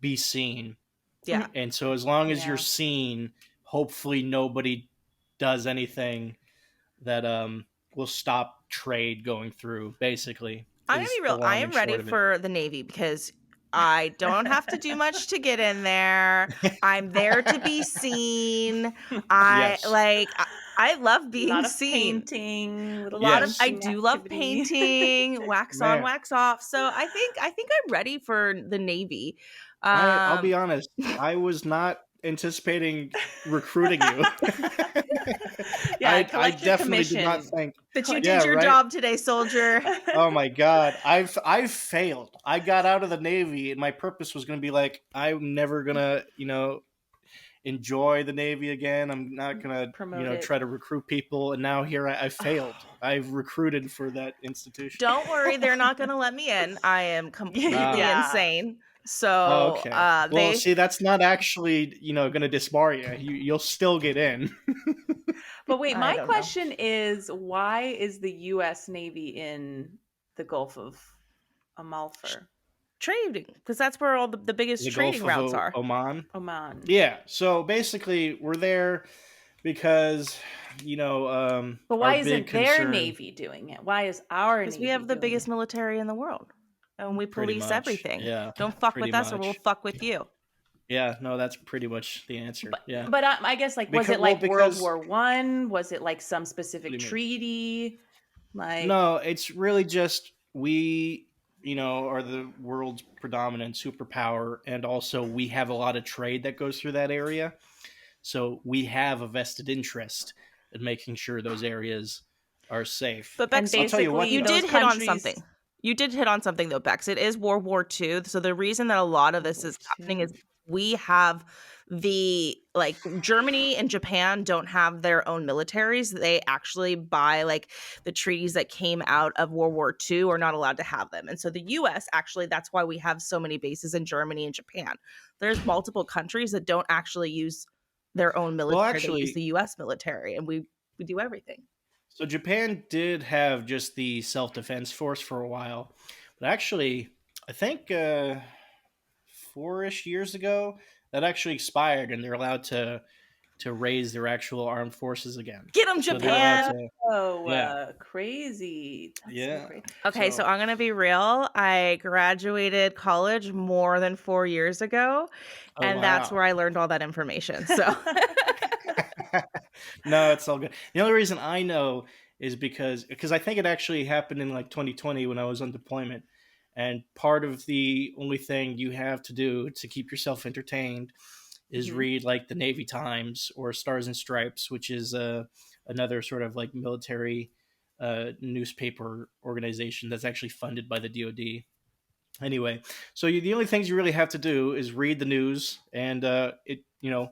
be seen.
Yeah.
And so as long as
Yeah.
you're seen, hopefully nobody does anything that will stop trade going through, basically.
I'm gonna
Is
be
the
real. I
long
am
and
ready
short of it.
for the Navy because I don't have to do much to get in there. I'm there to be seen.
Yes.
I love
A
being
lot of
seen.
painting, little
Yes.
I
painting
do love
activity.
painting, wax on,
Man,
wax off. So I think I'm ready for the Navy.
I'll be
Um,
honest. I was not anticipating recruiting you.
Yeah,
I
collect your
definitely did not
commission.
think.
but you
Yeah,
did your
right.
job today, soldier.
Oh my god, I've failed. I got out of the Navy, and my purpose was going to be like, I'm never gonna, enjoy the Navy again. I'm not gonna,
Promote it.
try to recruit people. And now here I failed. I've recruited for that institution.
Don't worry, they're not going to let me in. I am completely
Yeah.
insane.
Oh,
So
okay. Well,
they
see, that's not actually, going to disbar you. You'll still get in.
But wait,
I
my
don't know.
question is why is the US Navy in the Gulf of Amalfi?
trading because that's where all the biggest
The
trading
Gulf of
routes are.
Oman.
Oman.
Yeah. So basically, we're there because,
But why
our
isn't
big
their
concern,
Navy doing it? Why is our
Because
Navy
we have the
doing
biggest
it?
military in the world. And we
pretty
police
much.
everything.
Yeah.
Don't fuck
pretty
with us or we'll
much.
fuck with you.
Yeah. No, that's pretty much the answer. Yeah.
But I guess like was
Because-
it like
well,
World
because-
War One? Was it like some
What do
specific
you mean?
treaty? Like
No, it's really just we, are the world's predominant superpower, and also we have a lot of trade that goes through that area. So we have a vested interest in making sure those areas are safe.
But
And
Bex,
I'll tell you what
basically,
you
though.
those
did hit on
countries.
something. You did hit on something though, Bex. It is World War II. So the reason that a lot of
World
this
War
is happening is
II.
we have the like Germany and Japan don't have their own militaries. They actually by like the treaties that came out of World War II are not allowed to have them. And so the US actually that's why we have so many bases in Germany and Japan. There's multiple countries that don't actually use their own
Well,
military. They use
actually,
the US military and we do everything.
so Japan did have just the self defense force for a while, but actually, I think 4-ish years ago that actually expired, and they're allowed to raise their actual armed forces again.
Get them,
So they're allowed
Japan.
to,
Oh,
yeah,
crazy. That's so
yeah.
crazy.
Okay, so
So,
I'm going to be real. I graduated college more than 4 years ago,
oh
and that's
wow.
where I learned all that information. So,
No, it's all good. The only reason I know is because I think it actually happened in like 2020 when I was on deployment, and part of the only thing you have to do to keep yourself entertained is
Mhm.
read like the Navy Times or Stars and Stripes, which is another sort of like military newspaper organization that's actually funded by the DoD. Anyway, so the only things you really have to do is read the news, and it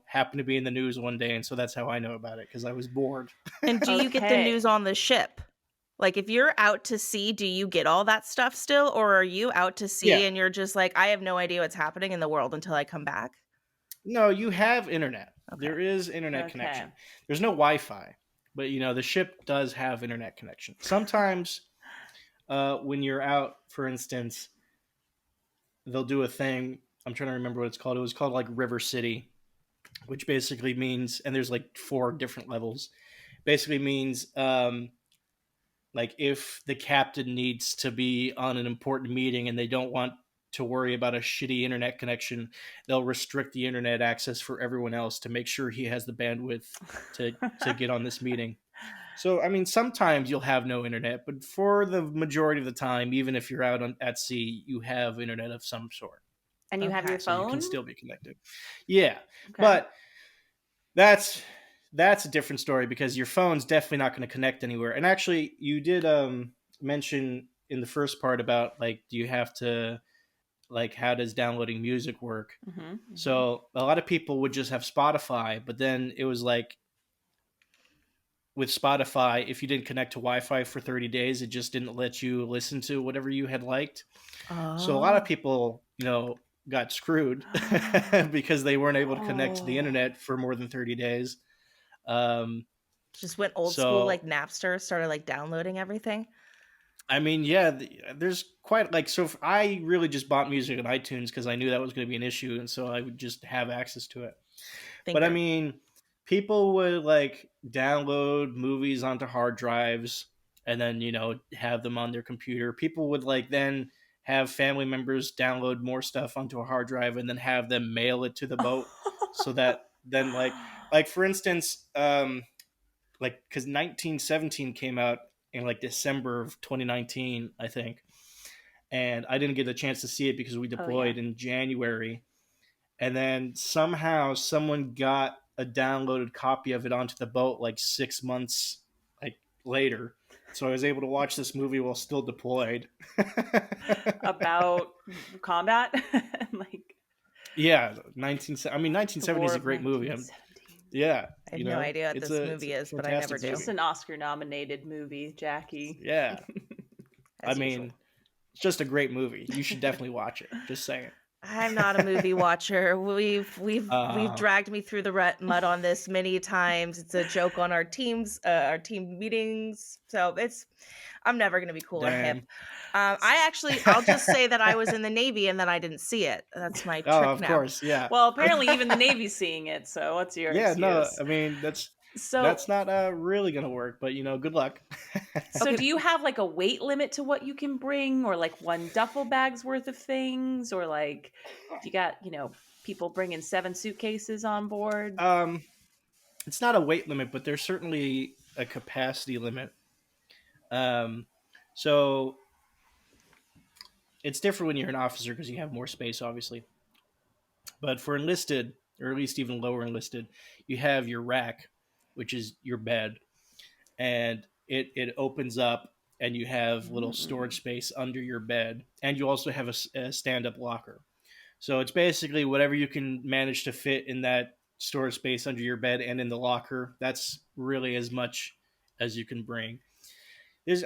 happened to be in the news one day, and so that's how I know about it because I was bored.
and do you get the
Okay.
news on the ship? Like, if you're out to sea, do you get all that stuff still? Or are you out to
Yeah,
sea and you're just like, I have no idea what's happening in the world until I come back?
no, you have internet.
Okay.
There is internet
Okay.
connection. There's no Wi-Fi, but the ship does have internet connection. Sometimes, when you're out, for instance, they'll do a thing. I'm trying to remember what it's called. It was called like River City, which basically means, and there's like 4 different levels. Basically means like if the captain needs to be on an important meeting and they don't want to worry about a shitty internet connection, they'll restrict the internet access for everyone else to make sure he has the bandwidth to get on this meeting. So, I mean, sometimes you'll have no internet, but for the majority of the time, even if you're out at sea, you have internet of some sort.
And you have
Okay.
your
So you can
phone?
still be connected. Yeah.
Okay.
But that's that's a different story because your phone's definitely not going to connect anywhere. And actually, you did mention in the first part about like, do you have to like how does downloading music work?
Mhm. Mhm.
So a lot of people would just have Spotify, but then it was like with Spotify, if you didn't connect to Wi-Fi for 30 days, it just didn't let you listen to whatever you had liked. So a lot of
Oh.
people, got screwed because they weren't able to connect to the
Oh.
internet for more than 30 days. Um,
Just went old school,
so
like Napster, started like downloading everything.
I mean, yeah, there's quite like I really just bought music on iTunes because I knew that was going to be an issue, and so I would just have access to it. But I
Thinker.
mean, people would like download movies onto hard drives and then have them on their computer. People would like then have family members download more stuff onto a hard drive and then have them mail it to the boat, so that then like for instance, like because 1917 came out in like December of 2019, I think, and I didn't get a chance to see it because we
Oh yeah.
deployed in January, and then somehow someone got a downloaded copy of it onto the boat like 6 months like later, so I was able to watch this movie while still deployed.
About combat, like
Yeah, I mean
the
1970
War
is a
of
great movie.
1917.
Yeah,
I have no idea what this
it's
movie
a
is, but I never
fantastic
do.
Just
movie.
an Oscar-nominated movie, Jackie.
Yeah, I
As usual.
mean, it's just a great movie. You should definitely watch it. Just saying.
I'm not a movie watcher. We've
uh,
dragged me through the mud on this many times. It's a joke on our team meetings. So I'm never gonna be cool or hip.
Damn.
I'll just say that I was in the Navy and then I didn't see it. That's my
Oh,
trick
of
now.
course, yeah.
Well, apparently even the Navy's seeing it, so what's your
Yeah, no,
excuse?
I mean
So,
that's not really gonna work, but good luck.
so
Okay,
do you have like a weight limit to what you can bring, or like one duffel bag's worth of things, or like you got, people bringing 7 suitcases on board?
um, it's not a weight limit, but there's certainly a capacity limit. Um, so it's different when you're an officer because you have more space, obviously. But for enlisted, or at least even lower enlisted, you have your rack, which is your bed, and it opens up and you have little
Mm.
storage space under your bed, and you also have a stand up locker. So it's basically whatever you can manage to fit in that storage space under your bed and in the locker. That's really as much as you can bring.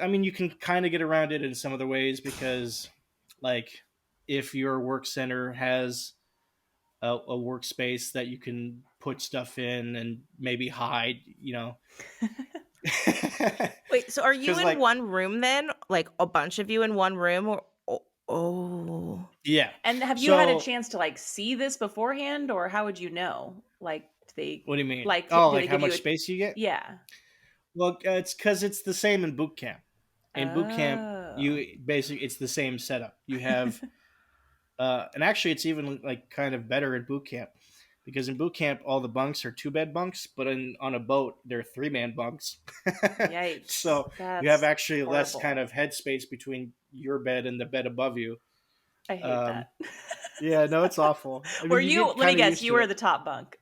I mean, you can kind of get around it in some other ways because, like, if your work center has a workspace that you can put stuff in and maybe hide,
Wait, so are you
because
in
like
one room then? Like a bunch of you in one room? Or, oh.
yeah.
And have you had a
So
chance to like see this beforehand, or how would you know? Like, do they
what do you mean?
like
Oh,
do
like
they
how
give you
much
a
space you get?
yeah?
Well, it's because it's the same in boot camp. In boot camp,
Oh,
you basically it's the same setup. You have, and actually, it's even like kind of better in boot camp because in boot camp all the bunks are two-bed bunks, but on a boat they're three-man bunks.
yikes!
So you have
That's
actually less kind
horrible.
of headspace between your bed and the bed above you.
I hate
Um,
that.
yeah, no, it's awful. I
Were
mean, you
you?
get
Let me
kind of
guess.
used
You
to
were
it.
the top bunk.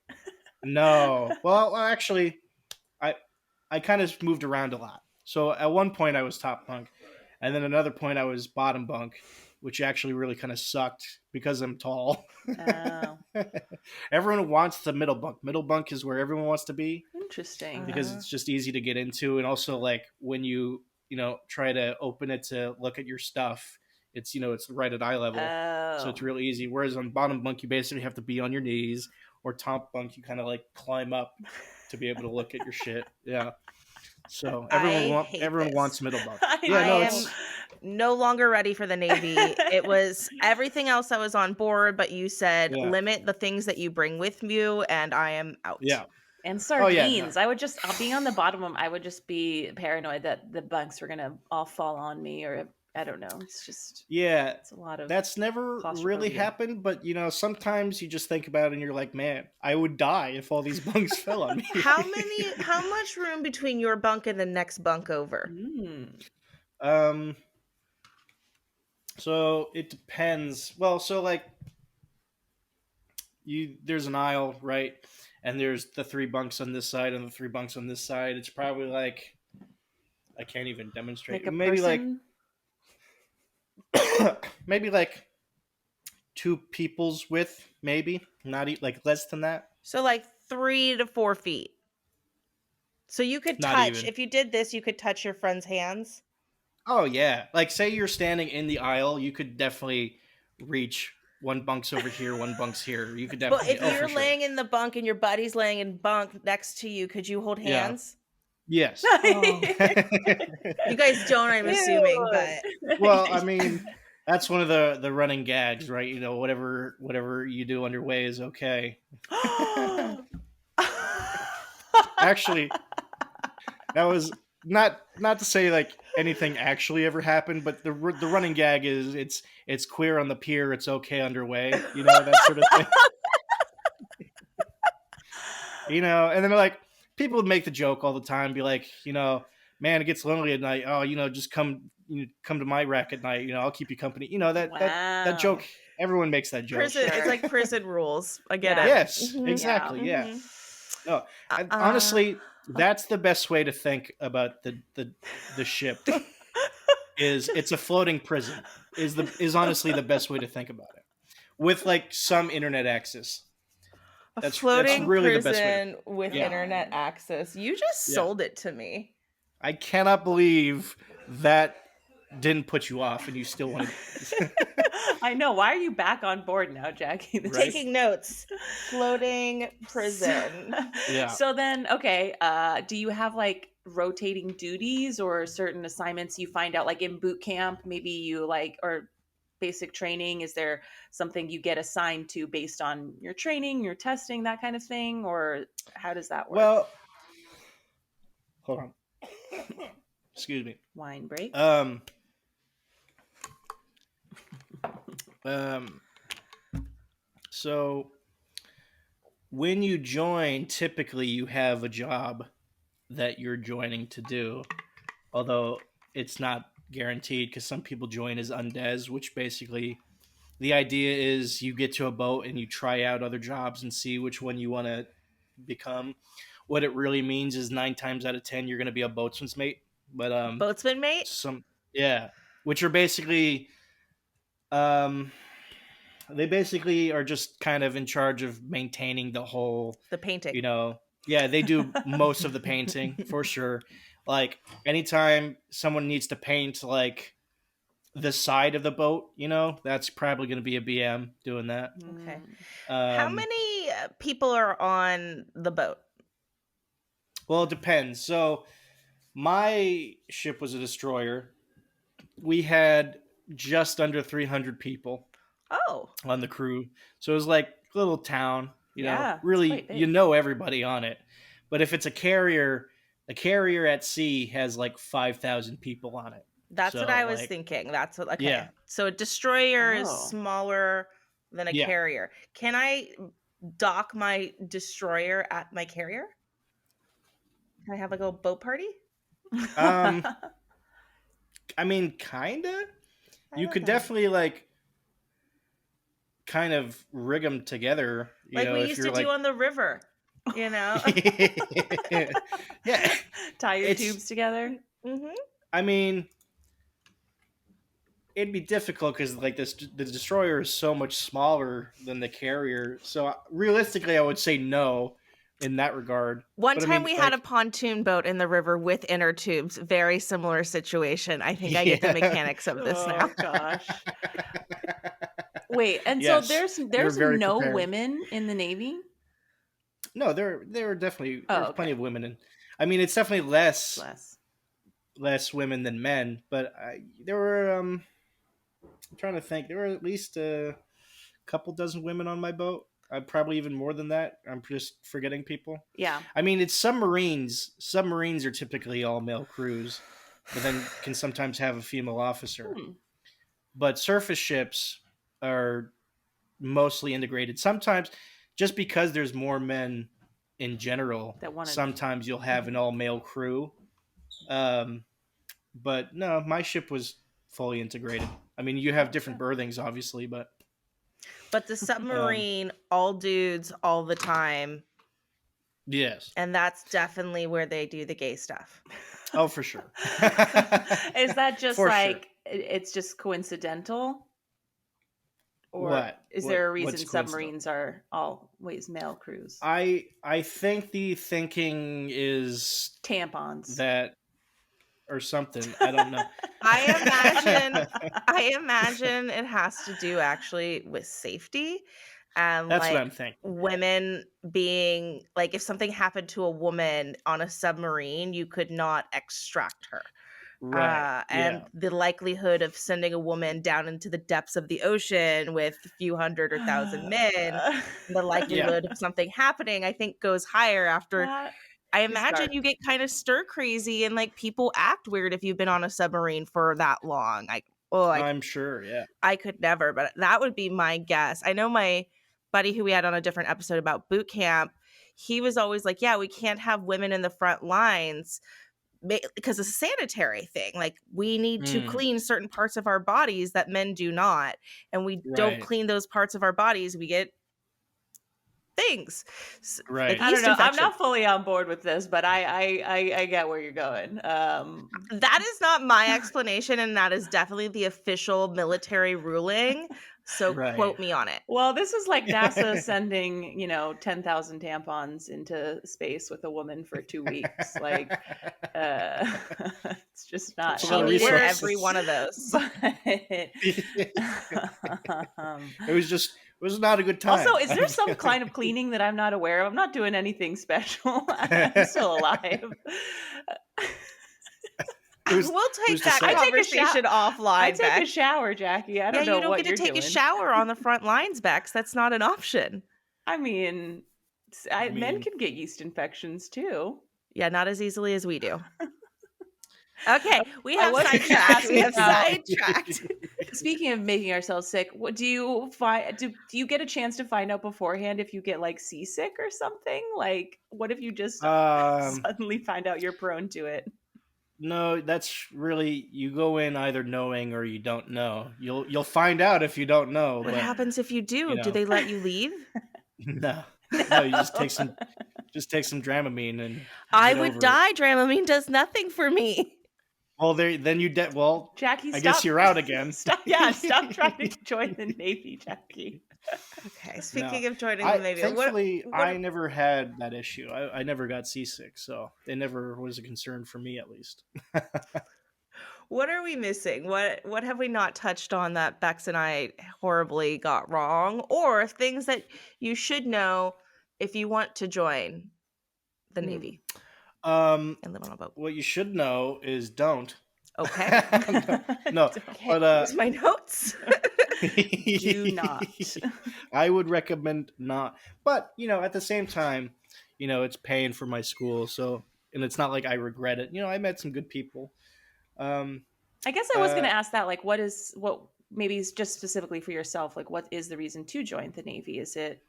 No, well, actually, I I kind of moved around a lot. So at one point I was top bunk, and then another point I was bottom bunk, which actually really kind of sucked because I'm tall.
Oh,
Everyone wants the middle bunk. Middle bunk is where everyone wants to be
interesting.
because
Uh-huh.
it's just easy to get into, and also like when you try to open it to look at your stuff, it's right at eye level, so it's
Oh,
real easy. Whereas on bottom bunk you basically have to be on your knees, or top bunk you kind of like climb up to be able to look at your shit. Yeah. So everyone
I
want
hate
everyone
this.
wants middle bunk.
I
Yeah,
I
no,
am
know.
it's
no longer ready for the Navy. It was everything else I was on board, but you said
yeah,
limit the things that you bring with you, and I am out.
yeah.
And
Oh yeah, no,
sardines. I would just being on the bottom of 'em, I would just be paranoid that the bunks were gonna all fall on me, or I don't know.
yeah.
It's a lot of
That's never really
claustrophobia.
happened, but sometimes you just think about it and you're like, man, I would die if all these bunks fell on me.
How much room between your bunk and the next bunk over?
Mm.
um, so it depends. Well, so like there's an aisle, right? And there's the three bunks on this side and the three bunks on this side. It's probably like I can't even demonstrate.
Like a
Maybe like
person?
maybe like two people's width, maybe not like less than that.
So like 3 to 4 feet. So you could
Not
touch,
even.
if you did this, you could touch your friend's hands.
Oh yeah, like say you're standing in the aisle, you could definitely reach one bunk's over here, one bunk's here. You could
But
definitely.
if
Oh, for
you're
sure.
laying in the bunk and your buddy's laying in bunk next to you, could you hold
Yeah.
hands?
Yes.
Oh, you guys don't, I'm assuming,
Ew.
but
Well, I mean, that's one of the running gags, right? Whatever you do underway is okay. Actually, that was not to say like anything actually ever happened, but the running gag is it's queer on the pier, it's okay underway, that sort of thing. And then like people would make the joke all the time, be like, man, it gets lonely at night. Oh, just come to my rack at night. I'll keep you company. That joke.
Wow.
Everyone makes that joke.
prison, it's
Sure.
like prison rules. I get
Yeah.
it.
Yes,
Mhm.
Yeah.
exactly. Yeah.
Mhm.
No, and
Uh,
honestly, that's the best way to think about the ship. Is it's a floating prison. Is honestly the best way to think about it, with like some internet access.
a
That's
floating
really the best way to.
prison with
Yeah.
internet
God.
access. You just
Yeah.
sold it to me.
I cannot believe that didn't put you off and you still wanted.
I know. Why are you back on board now, Jackie? This
Right?
Taking notes. Floating prison.
Yeah.
So then, okay, do you have like rotating duties or certain assignments you find out like in boot camp, maybe you like, or basic training? Is there something you get assigned to based on your training, your testing, that kind of thing? Or how does that work?
Well, hold on. Excuse me.
Wine break.
Um. Um. So when you join, typically you have a job that you're joining to do, although it's not guaranteed because some people join as undes, which basically the idea is you get to a boat and you try out other jobs and see which one you want to become. What it really means is 9 times out of 10 you're going to be a boatswain's mate. but
Boatsman mate?
some yeah, which are basically um they basically are just kind of in charge of maintaining the whole,
The painting.
yeah, they do most of the painting for sure. Like anytime someone needs to paint like the side of the boat, that's probably going to be a BM doing that.
Okay. How
Um,
many people are on the boat?
well, it depends. So my ship was a destroyer. We had just under 300 people
Oh,
on the crew. So it was like a little town,
Yeah, it's
really,
quite big.
everybody on it. But if it's a carrier at sea has like 5,000 people on it.
that's what
So
I was
like,
thinking. That's what, okay.
yeah,
So a destroyer is
Oh.
smaller than a
Yeah.
carrier. Can I dock my destroyer at my carrier? Can I have like a little boat party?
um, I mean, kinda.
I
You
don't
could
know.
definitely like kind of rig them together.
Like we
if
used
you're
to do on the river,
yeah,
Tie your
It's-
tubes together.
Mm-hmm.
I mean, it'd be difficult because like the destroyer is so much smaller than the carrier. So realistically, I would say no in that regard.
One
But I
time
mean,
we had a
like,
pontoon boat in the river with inner tubes. Very similar situation. I think I get the
Yeah.
mechanics of this now.
Oh gosh. Wait, and
Yes,
so
you're
there's
very
no
prepared.
women in the Navy?
No, there are definitely
Oh,
there's plenty
okay.
of women in. I mean, it's definitely less
Less.
women than men, but there were I'm trying to think. There were at least a couple dozen women on my boat. Probably even more than that. I'm just forgetting people.
Yeah.
I mean, it's submarines. Submarines are typically all male crews, but then can sometimes have a female officer.
Hmm.
But surface ships are mostly integrated. Sometimes, just because there's more men in general,
That wanna-
sometimes you'll have an all male crew. But no, my ship was fully integrated. I mean, you have different berthings, obviously, but
But the submarine, all dudes, all the time.
yes.
And that's definitely where they do the gay stuff.
Oh, for sure.
Is that just
For
like it's just coincidental? Or
What?
is there a
What's
reason
coincidental?
submarines are always male crews?
I think the thinking is
Tampons.
that or something. I don't know.
I imagine it has to do actually with safety and
That's
like
what I'm thinking.
women being like if something happened to a woman on a submarine, you could not extract her.
Right.
And the likelihood of sending a woman down into the depths of the ocean with a few hundred or thousand men, the likelihood of something happening, I think, goes higher after.
That
I
is
imagine
dark.
you get kind of stir crazy and like people act weird if you've been on a submarine for that long.
I'm sure. Yeah.
I could never, but that would be my guess. I know my buddy who we had on a different episode about boot camp, he was always like, yeah, we can't have women in the front lines because it's a sanitary thing. Like we need to clean certain parts of our bodies that men do not. And we don't
Right.
clean those parts of our bodies. We get things.
Right.
I don't
yeast
know. I'm
infection.
not fully on board with this, but I get where you're going.
That is not my explanation, and that is definitely the official military ruling. So
Right.
quote me on it.
Well, this is like NASA sending 10,000 tampons into space with a woman for 2 weeks. Like, it's just not.
It's a
She
lot of
needed
resources.
every one of those.
It was not a good time.
Also, is there some kind of cleaning that I'm not aware of? I'm not doing anything special. I'm still alive.
We'll take that
decide?
I take a shower.
conversation offline.
I take
Beck.
a shower, Jackie. I don't know
you don't
what
get to
you're
take
doing.
a shower on the front lines, Bex. That's not an option.
I mean, men
mean-
can get yeast infections too.
Yeah, not as easily as we do. Okay, we
I
have
wanted to
sidetracked.
ask
We have
about-
sidetracked.
Speaking of making ourselves sick, what do you find? Do you get a chance to find out beforehand if you get like seasick or something? Like, what if you just suddenly find out you're prone to it?
No, that's really you go in either knowing or you don't know. You'll find out if you don't know.
What
but
happens if you do?
know.
Do they let you leave?
No, you just take some Dramamine and
I
get
would
over it.
die. Dramamine does nothing for me.
Well, then you well,
Jackie,
I guess
stop.
you're out again.
Stop trying to join the Navy, Jackie.
Okay,
No,
speaking of joining the Navy,
thankfully I
what
never had that issue. I never got seasick, so it never was a concern for me, at least.
what are we missing? What have we not touched on that Bex and I horribly got wrong, or things that you should know if you want to join the Navy
Um,
and live on a boat?
what you should know is don't.
Okay.
no, no,
Okay,
but
Here's my notes.
do not.
I would recommend not. But at the same time, it's paying for my school, so and it's not like I regret it. I met some good people. Um,
I guess I was going
uh,
to ask that, like, what maybe just specifically for yourself, like, what is the reason to join the Navy? Is it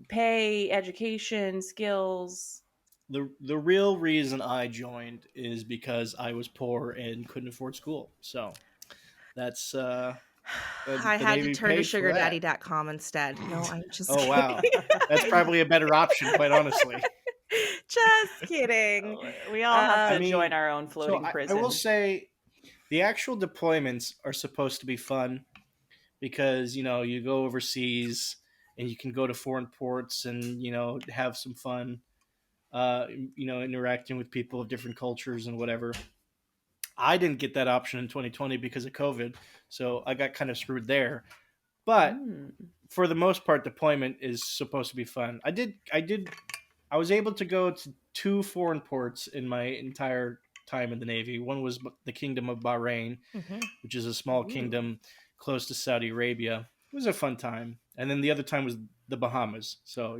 pay, education, skills?
the real reason I joined is because I was poor and couldn't afford school. So that's
I
the
had to
Navy
turn to
paid for that.
sugardaddy.com instead. No, I'm just
Oh
kidding.
wow, that's probably a better option, quite honestly.
Just kidding.
We all have
I
to
mean,
join our own
so
floating
I will
prison.
say the actual deployments are supposed to be fun because you go overseas and you can go to foreign ports and have some fun, interacting with people of different cultures and whatever. I didn't get that option in 2020 because of COVID, so I got kind of screwed there. But
Mm.
for the most part, deployment is supposed to be fun. I was able to go to 2 foreign ports in my entire time in the Navy. One was the Kingdom of Bahrain,
Mhm.
which is a small
Ooh.
kingdom close to Saudi Arabia. It was a fun time. And then the other time was the Bahamas. So,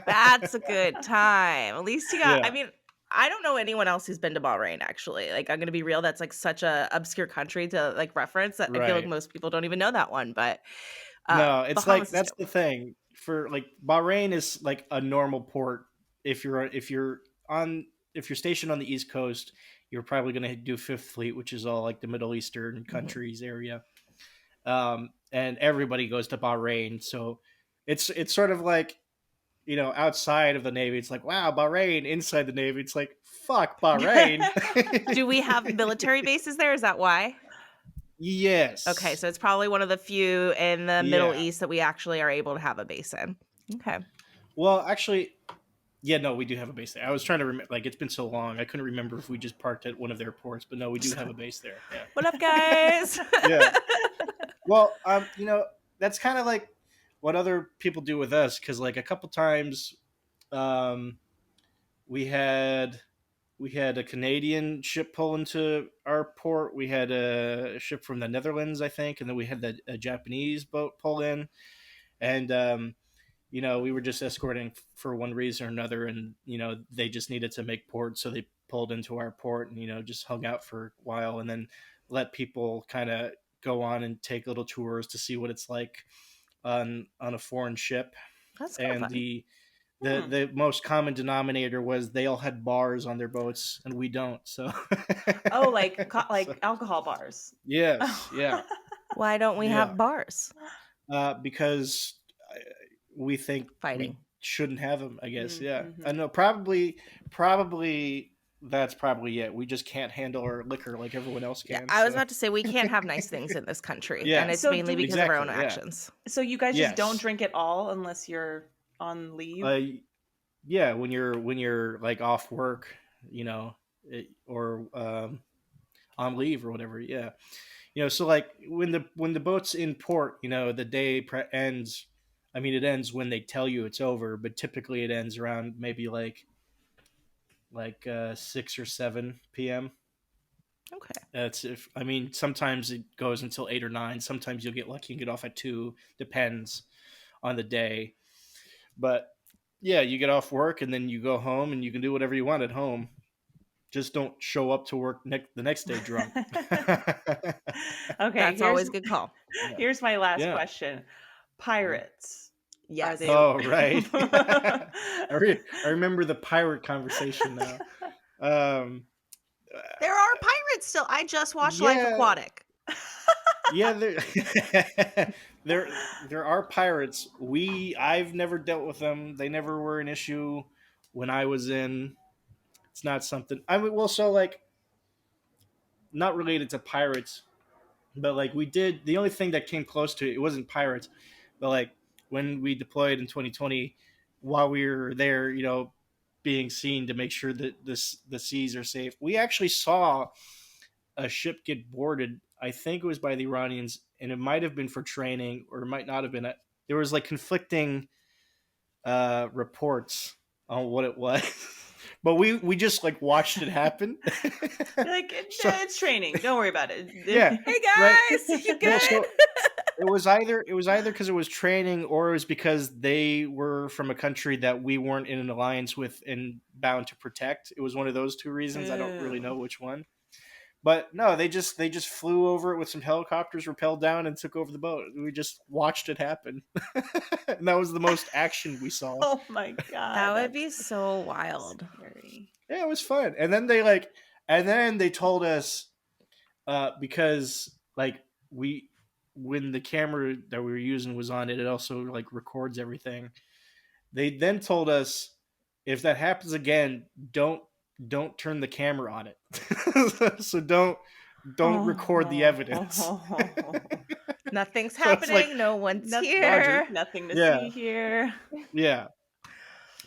That's a good time. At least you got, I
yeah.
mean, I don't know anyone else who's been to Bahrain actually. Like I'm gonna be real, that's like such a obscure country to like reference that I feel like
Right.
most people don't even know that one. But
No, it's like
Bahamas is
that's
dope.
the thing. For like Bahrain is like a normal port. If you're stationed on the East Coast, you're probably going to do Fifth Fleet, which is all like the Middle Eastern
Mhm.
countries area. And everybody goes to Bahrain, so it's sort of like outside of the Navy, it's like wow Bahrain. Inside the Navy, it's like fuck Bahrain.
Do we have military bases there? Is that why? Okay,
Yes.
so it's probably one of the few in the Middle
Yeah.
East that we actually are able to have a base in. Okay.
Well, actually, yeah, no, we do have a base there. I was trying to remember, like, it's been so long, I couldn't remember if we just parked at one of their ports, but no, we do have a base there. Yeah.
What up, guys?
Yeah. Well, that's kind of like what other people do with us, because like a couple times, um, we had a Canadian ship pull into our port. We had a ship from the Netherlands, I think, and then we had a Japanese boat pull in, and we were just escorting for one reason or another, and they just needed to make port, so they pulled into our port and just hung out for a while, and then let people kind of go on and take little tours to see what it's like on a foreign ship.
That's kind of
And
fun.
Hmm.
the most common denominator was they all had bars on their boats and we don't. So
Oh, like
so,
alcohol bars.
yes, yeah,
Why don't we
yeah,
have bars?
because we think we
Fighting.
shouldn't have them. I guess. Yeah, I
Mm-hmm.
know. Probably that's probably it. We just can't handle our liquor like everyone else
Yeah,
can.
I was
So
about to say we can't have nice things in this country, and
yeah,
it's
So
mainly
do
because of our own
exactly. Yeah.
actions.
so you guys just don't
Yes.
drink at all unless you're on leave?
Uh, yeah. When you're like off work, or on leave or whatever. Yeah. So like when the boat's in port, the day ends. I mean, it ends when they tell you it's over, but typically it ends around maybe like 6 or 7 p.m.
Okay.
That's if I mean sometimes it goes until 8 or 9. Sometimes you'll get lucky and get off at 2. Depends on the day. But yeah, you get off work and then you go home and you can do whatever you want at home. Just don't show up to work the next day drunk.
Okay,
That's always a good call.
Yeah.
here's my last
Yeah.
question. Pirates. Are
Yes.
they
Oh, right. I remember the pirate conversation now. Um,
There are pirates still. I just watched Life
yeah,
Aquatic.
yeah. There, there are pirates. I've never dealt with them. They never were an issue when I was in. It's not something. I mean, well, so like not related to pirates, but like we did the only thing that came close to it, it wasn't pirates, but like when we deployed in 2020, while we were there, being seen to make sure that the seas are safe, we actually saw a ship get boarded. I think it was by the Iranians, and it might have been for training, or it might not have been. There was like conflicting reports on what it was, but we just like watched it happen.
Like,
So
it's training. Don't worry about it.
yeah,
Hey
right.
guys, you
Well,
good?
so it was either because it was training, or it was because they were from a country that we weren't in an alliance with and bound to protect. It was one of those two reasons. I don't really know which one. But no, they just flew over it with some helicopters, rappelled down, and took over the boat. We just watched it happen, and that was the most action we saw.
Oh my god,
That would be
that's
so wild.
scary.
Yeah, it was fun. And then they told us, because like when the camera that we were using was on it, it also like records everything. They then told us, if that happens again, don't turn the camera on it. So don't record the evidence.
Nothing's
So it's
happening.
like,
No one's
Nothing,
here.
nothing to
Yeah.
see here.
yeah,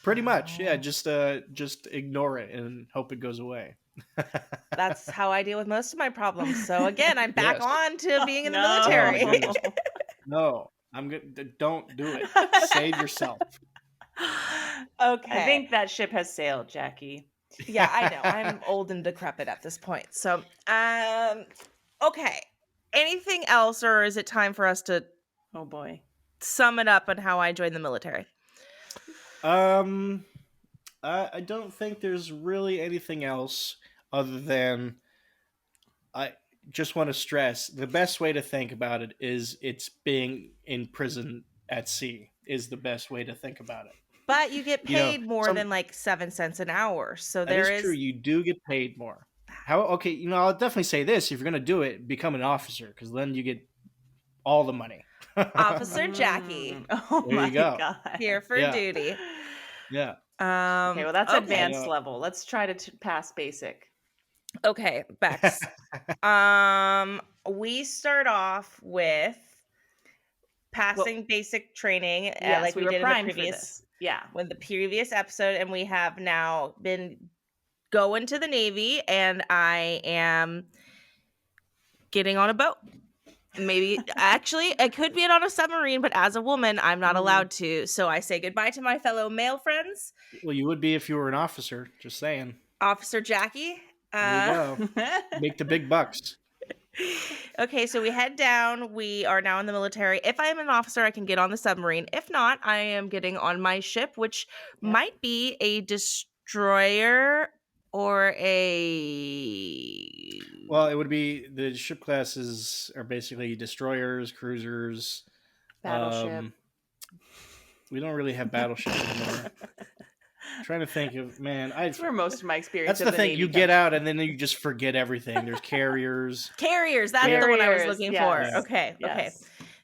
pretty much. Yeah,
Oh.
just ignore it and hope it goes away.
That's how I deal with most of my problems. So again, I'm back
Yes.
on to being in the
No.
Oh
military.
my goodness. No, I'm good. Don't do it. Save yourself.
Okay.
I think that ship has sailed, Jackie.
Yeah, I know. I'm old and decrepit at this point. So, okay. Anything else, or is it time for us to
Oh boy.
sum it up on how I joined the military?
I don't think there's really anything else other than I just want to stress the best way to think about it is it's being in prison at sea is the best way to think about it.
But you get
You know,
paid more than like 7 cents an hour. So
that
there
is true.
is.
You do get paid more. Okay, I'll definitely say this: if you're gonna do it, become an officer, because then you get all the money.
Officer Jackie.
Oh
There you
my
go.
god.
Here for
Yeah.
duty.
Yeah.
Okay, well that's
okay.
advanced level. Let's try to pass basic.
Okay, Bex. We start off with passing basic training,
Yes,
like we
were
did in the
primed for
previous
this. Yeah.
with the previous episode, and we have now been going to the Navy, and I am getting on a boat. Maybe actually I could be on a submarine, but as a woman, I'm not allowed to. So I say goodbye to my fellow male friends.
Well, you would be if you were an officer. Just saying.
Officer Jackie.
There you go. Make the big bucks.
Okay, so we head down. We are now in the military. If I am an officer, I can get on the submarine. If not, I am getting on my ship, which might be a destroyer or a.
Well, it would be the ship classes are basically destroyers, cruisers,
Battleship.
We don't really have battleships anymore. I'm trying to think of
That's where most of my experience.
That's the thing. You get out and then you just forget everything. There's carriers.
Carriers. That's the one I was looking for.
Yes.
Okay.
Yes.
Okay.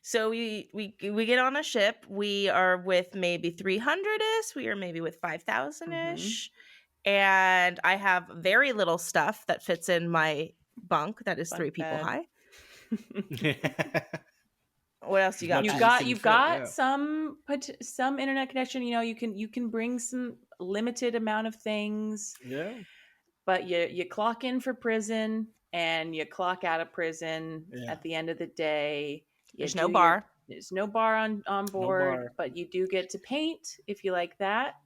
So we get on a ship. We are with maybe 300ish. We are maybe with 5,000ish. And I have very little stuff that fits in my bunk. That is
Bunk
3 people
bed.
high. What else you got?
You've got some internet connection. You can bring some limited amount of things.
Yeah.
But you clock in for prison and you clock out of prison at the end of the day.
There's no bar.
There's no bar on board, but you do get to paint if you like that.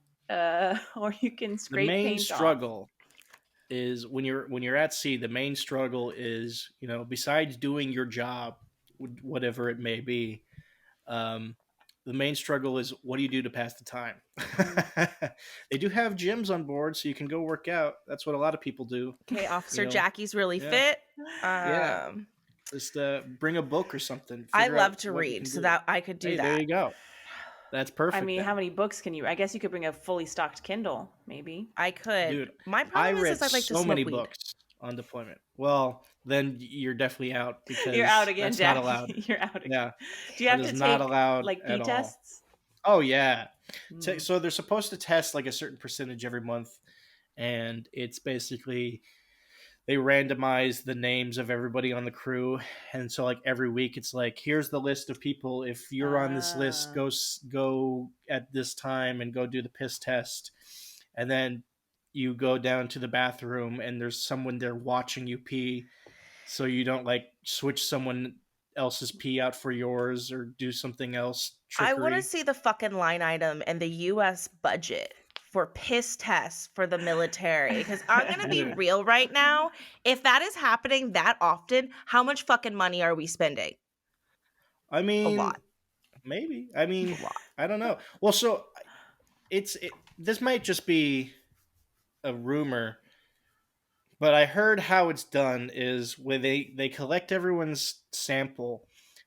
Or you can scrape paint.
The main struggle is when you're at sea. The main struggle is, besides doing your job, whatever it may be, the main struggle is what do you do to pass the time? They do have gyms on board, so you can go work out. That's what a lot of people do.
Okay, Officer Jackie's really fit.
Just bring a book or something.
I love to read, so that I could do that.
There you go. That's perfect.
I mean, how many books can you? I guess you could bring a fully stocked Kindle, maybe.
I could.
Dude,
my problem
I
is I like
so
to smoke
many
weed.
books on deployment. Well, then you're definitely out because
you're out again,
that's
Jackie.
not allowed.
You're out again.
Yeah.
Do you have to take
not allowed
like P
at all.
tests?
Oh yeah. So they're supposed to test like a certain percentage every month, and it's basically they randomize the names of everybody on the crew, and so like every week it's like, here's the list of people. If you're on this list, go at this time and go do the piss test, and then you go down to the bathroom and there's someone there watching you pee, so you don't like switch someone else's pee out for yours or do something else
I want to
trickery.
see the fucking line item and the US budget for piss tests for the military. Because I'm going to be
Dude,
real right now. If that is happening that often, how much fucking money are we spending?
I
A
mean,
lot.
maybe. I mean,
A lot.
I don't know. Well, so this might just be a rumor, but I heard how it's done is when they collect everyone's sample,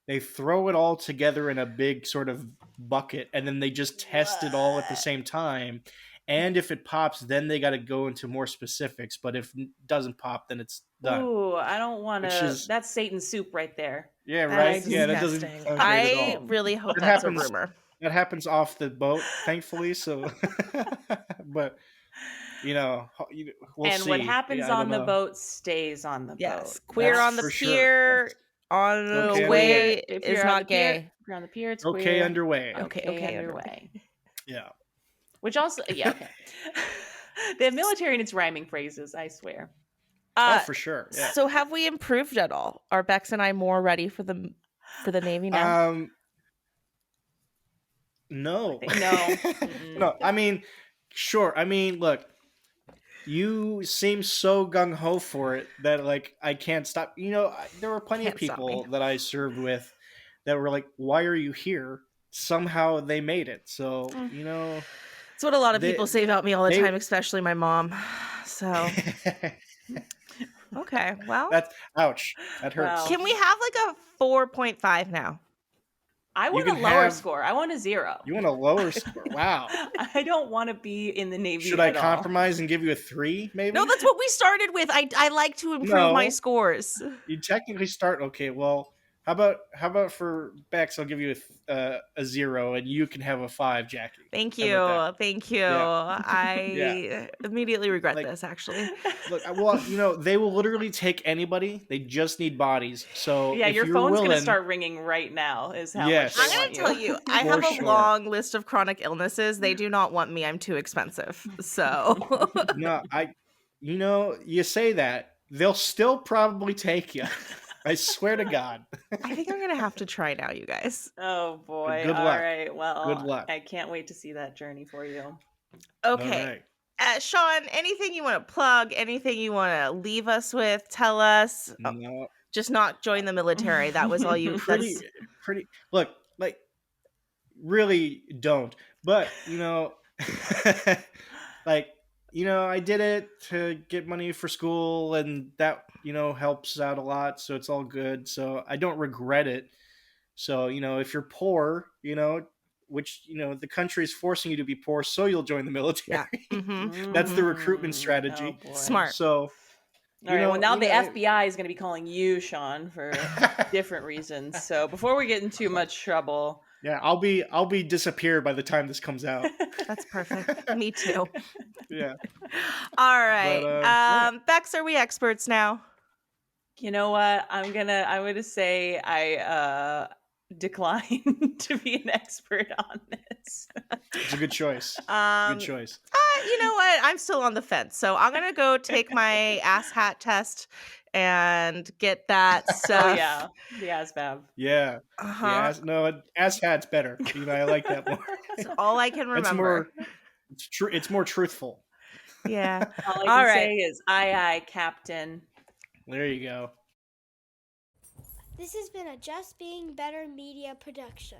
they throw it all together in a big sort of bucket, and then they just test it all at the
What?
same time. And if it pops, then they got to go into more specifics. But if it doesn't pop, then it's done.
Ooh, I don't want
Which
to.
is,
That's Satan's soup right there.
yeah,
That
I
is
right. Yeah,
do.
that doesn't
disgusting.
sound great at
I
all.
really hope
That
that's a
happens.
rumor.
That happens off the boat, thankfully. So, but we'll
And what
see.
happens
Yeah, I don't
on the
know.
boat stays on the
Yes.
boat.
Queer
That's
on the
for sure.
pier, on the
Okay
Queer.
underway.
way
If
is
you're on the
not
pier,
gay.
if you're on the pier, it's
Okay
queer.
underway.
Okay,
Okay,
underway.
underway.
Yeah.
Which also, yeah, okay. The military and its rhyming phrases, I swear.
Oh, for sure. Yeah.
So have we improved at all? Are Bex and I more ready for the Navy now?
No.
No.
No. I mean, sure. I mean, look, you seem so gung ho for it that like I can't stop. There were plenty of
Can't stop me.
people that I served with that were like, "Why are you here?" Somehow they made it. So
It's what a lot of
they
people say about me all the
they
time, especially my mom. So okay, well,
that's ouch. That hurts.
Wow.
can we have like a 4.5 now?
I
You
want
can
a lower
have-
score. I want a 0.
You want a lower score? Wow.
I don't want to be in the Navy
Should I
at all.
compromise and give you a 3? Maybe.
No, that's what we started with. I like to improve my
No.
scores.
You technically start okay. Well, how about for Bex? I'll give you a 0, and you can have a 5, Jackie.
Thank
How about
you. Thank you.
Yeah.
I immediately regret
Like-
this, actually.
Look, well, they will literally take anybody. They just need bodies. So
Yeah,
if
your
you're
phone's
willing,
gonna start ringing right now. Is how
Yes.
much
I'm
they
going
want
to tell you, I
For
have a
sure.
long list of chronic illnesses. They do not want me. I'm too expensive. So
no, you say that they'll still probably take you. I swear to God.
I think I'm going to have to try now, you guys.
Oh boy!
Good
All
luck.
right. Well,
Good luck.
I can't wait to see that journey for you.
Okay.
All right.
Sean, anything you want to plug? Anything you want to leave us with? Tell us. Oh,
No,
just not join the military. That was all you.
pretty. Look, like, really don't. But like, I did it to get money for school, and that helps out a lot. So it's all good. So I don't regret it. So if you're poor, which the country is forcing you to be poor, so you'll join the military.
Yeah. Mm-hmm.
That's the recruitment strategy.
Oh, boy.
Smart.
So
All right. Well, now the FBI is going to be calling you, Sean, for different reasons. So before we get in too much trouble,
yeah, I'll be disappeared by the time this comes out.
That's perfect. Me too.
Yeah.
All right.
But, yeah.
Bex, are we experts now?
you know what? I'm gonna say I decline to be an expert on this.
It's a good choice.
Um,
Good choice.
You know what? I'm still on the fence. So I'm going to go take my ass hat test and get that stuff.
Oh yeah, the ASVAB.
Yeah.
Uh-huh.
Ass hat's better. I like that more.
That's all I can remember.
It's more truthful.
Yeah.
All I can
All right.
say is aye, Captain.
There you go.
This has been a Just Being Better Media production.